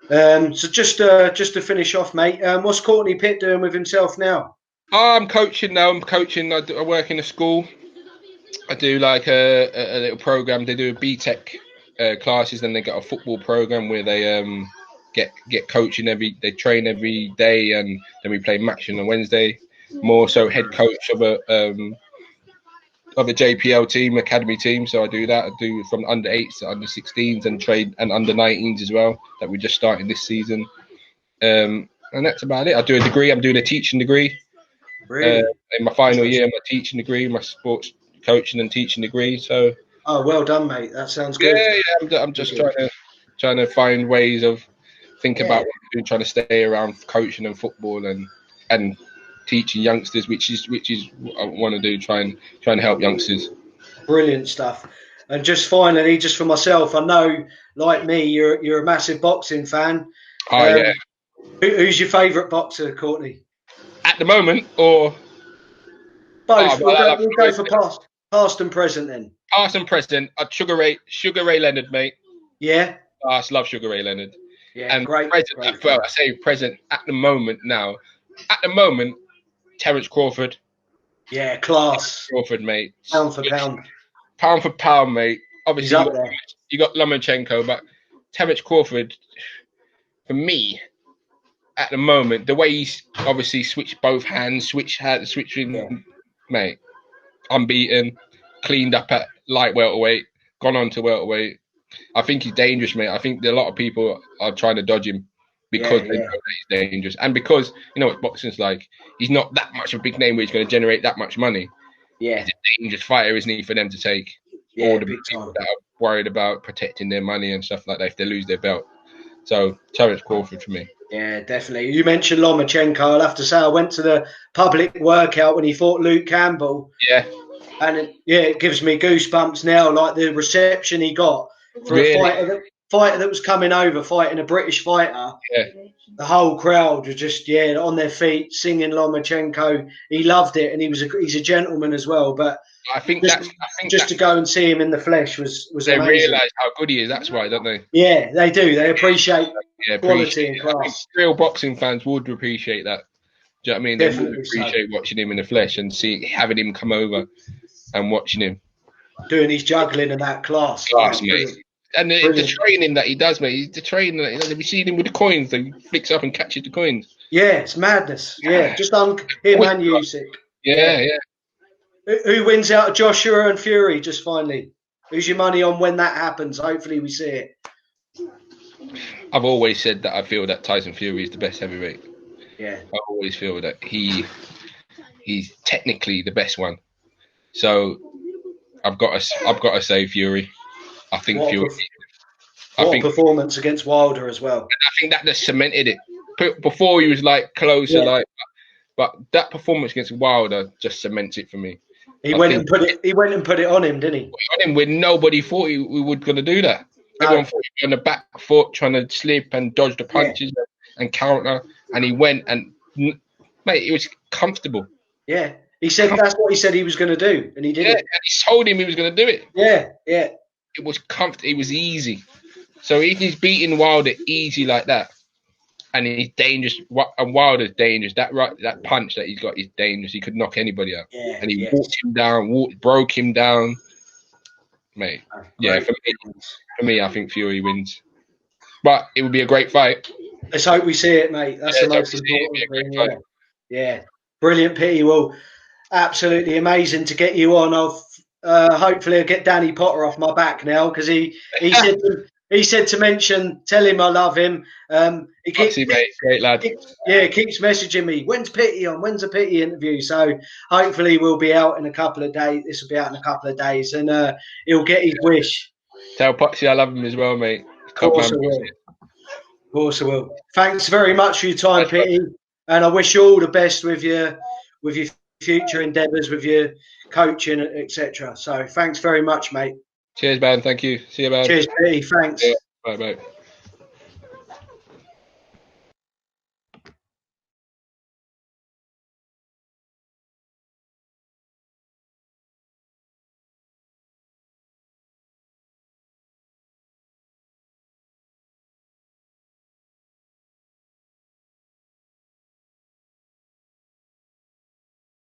[SPEAKER 2] So just to finish off, mate, what's Courtney Pitt doing with himself now?
[SPEAKER 3] I'm coaching now. I work in a school. I do like a little program. They do BTEC classes, then they got a football program where they get coaching they train every day, and then we play match on a Wednesday. More so head coach of a JPL team, academy team. So I do that. I do from under 8s to under 16s and trade and under 19s as well, that we're just starting this season. And and that's about it. I do a degree. I'm doing a teaching degree.
[SPEAKER 2] Really?
[SPEAKER 3] In my final year, my teaching degree, my sports coaching and teaching degree. So.
[SPEAKER 2] Oh, well done, mate. That sounds
[SPEAKER 3] Yeah,
[SPEAKER 2] good.
[SPEAKER 3] yeah. I'm just trying to find ways of about what I'm doing, trying to stay around coaching and football and teaching youngsters, which is what I want to do. Try and help youngsters.
[SPEAKER 2] Brilliant stuff. And just finally, just for myself, I know, like me, you're a massive boxing fan.
[SPEAKER 3] Oh yeah.
[SPEAKER 2] Who's your favourite boxer, Courtney?
[SPEAKER 3] At the moment, or
[SPEAKER 2] both? We'll go for past and present then.
[SPEAKER 3] Past and present. Sugar Ray Leonard, mate.
[SPEAKER 2] Yeah.
[SPEAKER 3] I love Sugar Ray Leonard.
[SPEAKER 2] Yeah,
[SPEAKER 3] and
[SPEAKER 2] great.
[SPEAKER 3] Present, well, I say present at the moment now. At the moment, Terence Crawford.
[SPEAKER 2] Yeah, class.
[SPEAKER 3] Crawford, mate.
[SPEAKER 2] Pound for pound.
[SPEAKER 3] Pound for pound, mate. Obviously, you got Lomachenko, but Terence Crawford, for me, at the moment, the way he's obviously switched both hands, switching, mate, unbeaten, cleaned up at light welterweight, gone on to welterweight. I think he's dangerous, mate. I think a lot of people are trying to dodge him because they know that he's dangerous, and because you know what boxing's like. He's not that much of a big name where he's going to generate that much money.
[SPEAKER 2] Yeah,
[SPEAKER 3] he's a dangerous fighter, isn't he, for them to take?
[SPEAKER 2] Yeah,
[SPEAKER 3] all the people that are worried about protecting their money and stuff like that if they lose their belt. So Terence Crawford for me.
[SPEAKER 2] Yeah, definitely. You mentioned Lomachenko. I'll have to say I went to the public workout when he fought Luke Campbell.
[SPEAKER 3] Yeah.
[SPEAKER 2] And it gives me goosebumps now, like the reception he got for a fighter that was coming over, fighting a British fighter.
[SPEAKER 3] Yeah.
[SPEAKER 2] The whole crowd were just on their feet singing Lomachenko. He loved it, and he's a gentleman as well. But
[SPEAKER 3] I think
[SPEAKER 2] to go and see him in the flesh was
[SPEAKER 3] they
[SPEAKER 2] amazing.
[SPEAKER 3] realise how good he is. That's why, don't they?
[SPEAKER 2] Yeah, they do. They appreciate quality and class.
[SPEAKER 3] Real boxing fans would appreciate that. Do you know what I mean?
[SPEAKER 2] Definitely
[SPEAKER 3] they would appreciate watching him in the flesh and having him come over and watching him
[SPEAKER 2] doing his juggling and that class,
[SPEAKER 3] mate. And the training that he does, mate. The training that he does. Have you seen him with the coins? He flicks up and catches the coins.
[SPEAKER 2] Yeah, it's madness. Yeah, just him and Usyk.
[SPEAKER 3] Yeah.
[SPEAKER 2] Who wins out of Joshua and Fury? Just finally, who's your money on when that happens? Hopefully, we see it.
[SPEAKER 3] I've always said that I feel that Tyson Fury is the best heavyweight.
[SPEAKER 2] Yeah,
[SPEAKER 3] I always feel that he's technically the best one. So I've got to say Fury. I think Fury.
[SPEAKER 2] What performance against Wilder as well.
[SPEAKER 3] And I think that just cemented it. Before he was like closer, but that performance against Wilder just cements it for me.
[SPEAKER 2] He went and put it on him, didn't he?
[SPEAKER 3] On him when nobody thought we were going to do that. Everyone thought he was on the back foot, trying to slip and dodge the punches and counter, and he went and mate, it was comfortable.
[SPEAKER 2] Yeah, he said that's what he said he was going to do, and he did it.
[SPEAKER 3] And he told him he was going to do it.
[SPEAKER 2] Yeah.
[SPEAKER 3] It was comfortable. It was easy. So if he's beating Wilder easy like that, and he's dangerous, and Wilder's dangerous. That punch that he's got is dangerous. He could knock anybody out. Yeah, and he walked him down, broke him down, mate. Yeah, for me, I think Fury wins. But it would be a great fight.
[SPEAKER 2] Let's hope we see it, mate. That's the most important thing. Yeah, brilliant, Petey. Well, absolutely amazing to get you on. Hopefully I'll get Danny Potter off my back now because he said to tell him I love him. He keeps,
[SPEAKER 3] mate, great lad.
[SPEAKER 2] Keeps messaging me. When's Petey on? When's a Petey interview? So hopefully we'll be out in a couple of days. This will be out in a couple of days, and he'll get his wish.
[SPEAKER 3] Tell Poxy I love him as well, mate.
[SPEAKER 2] Of course I will. Thanks very much for your time, Petey, and I wish you all the best with your future endeavours, with your coaching, etc. So thanks very much, mate.
[SPEAKER 3] Cheers, man. Thank you. See you, man.
[SPEAKER 2] Cheers, Petey. Thanks.
[SPEAKER 3] Yeah. Bye.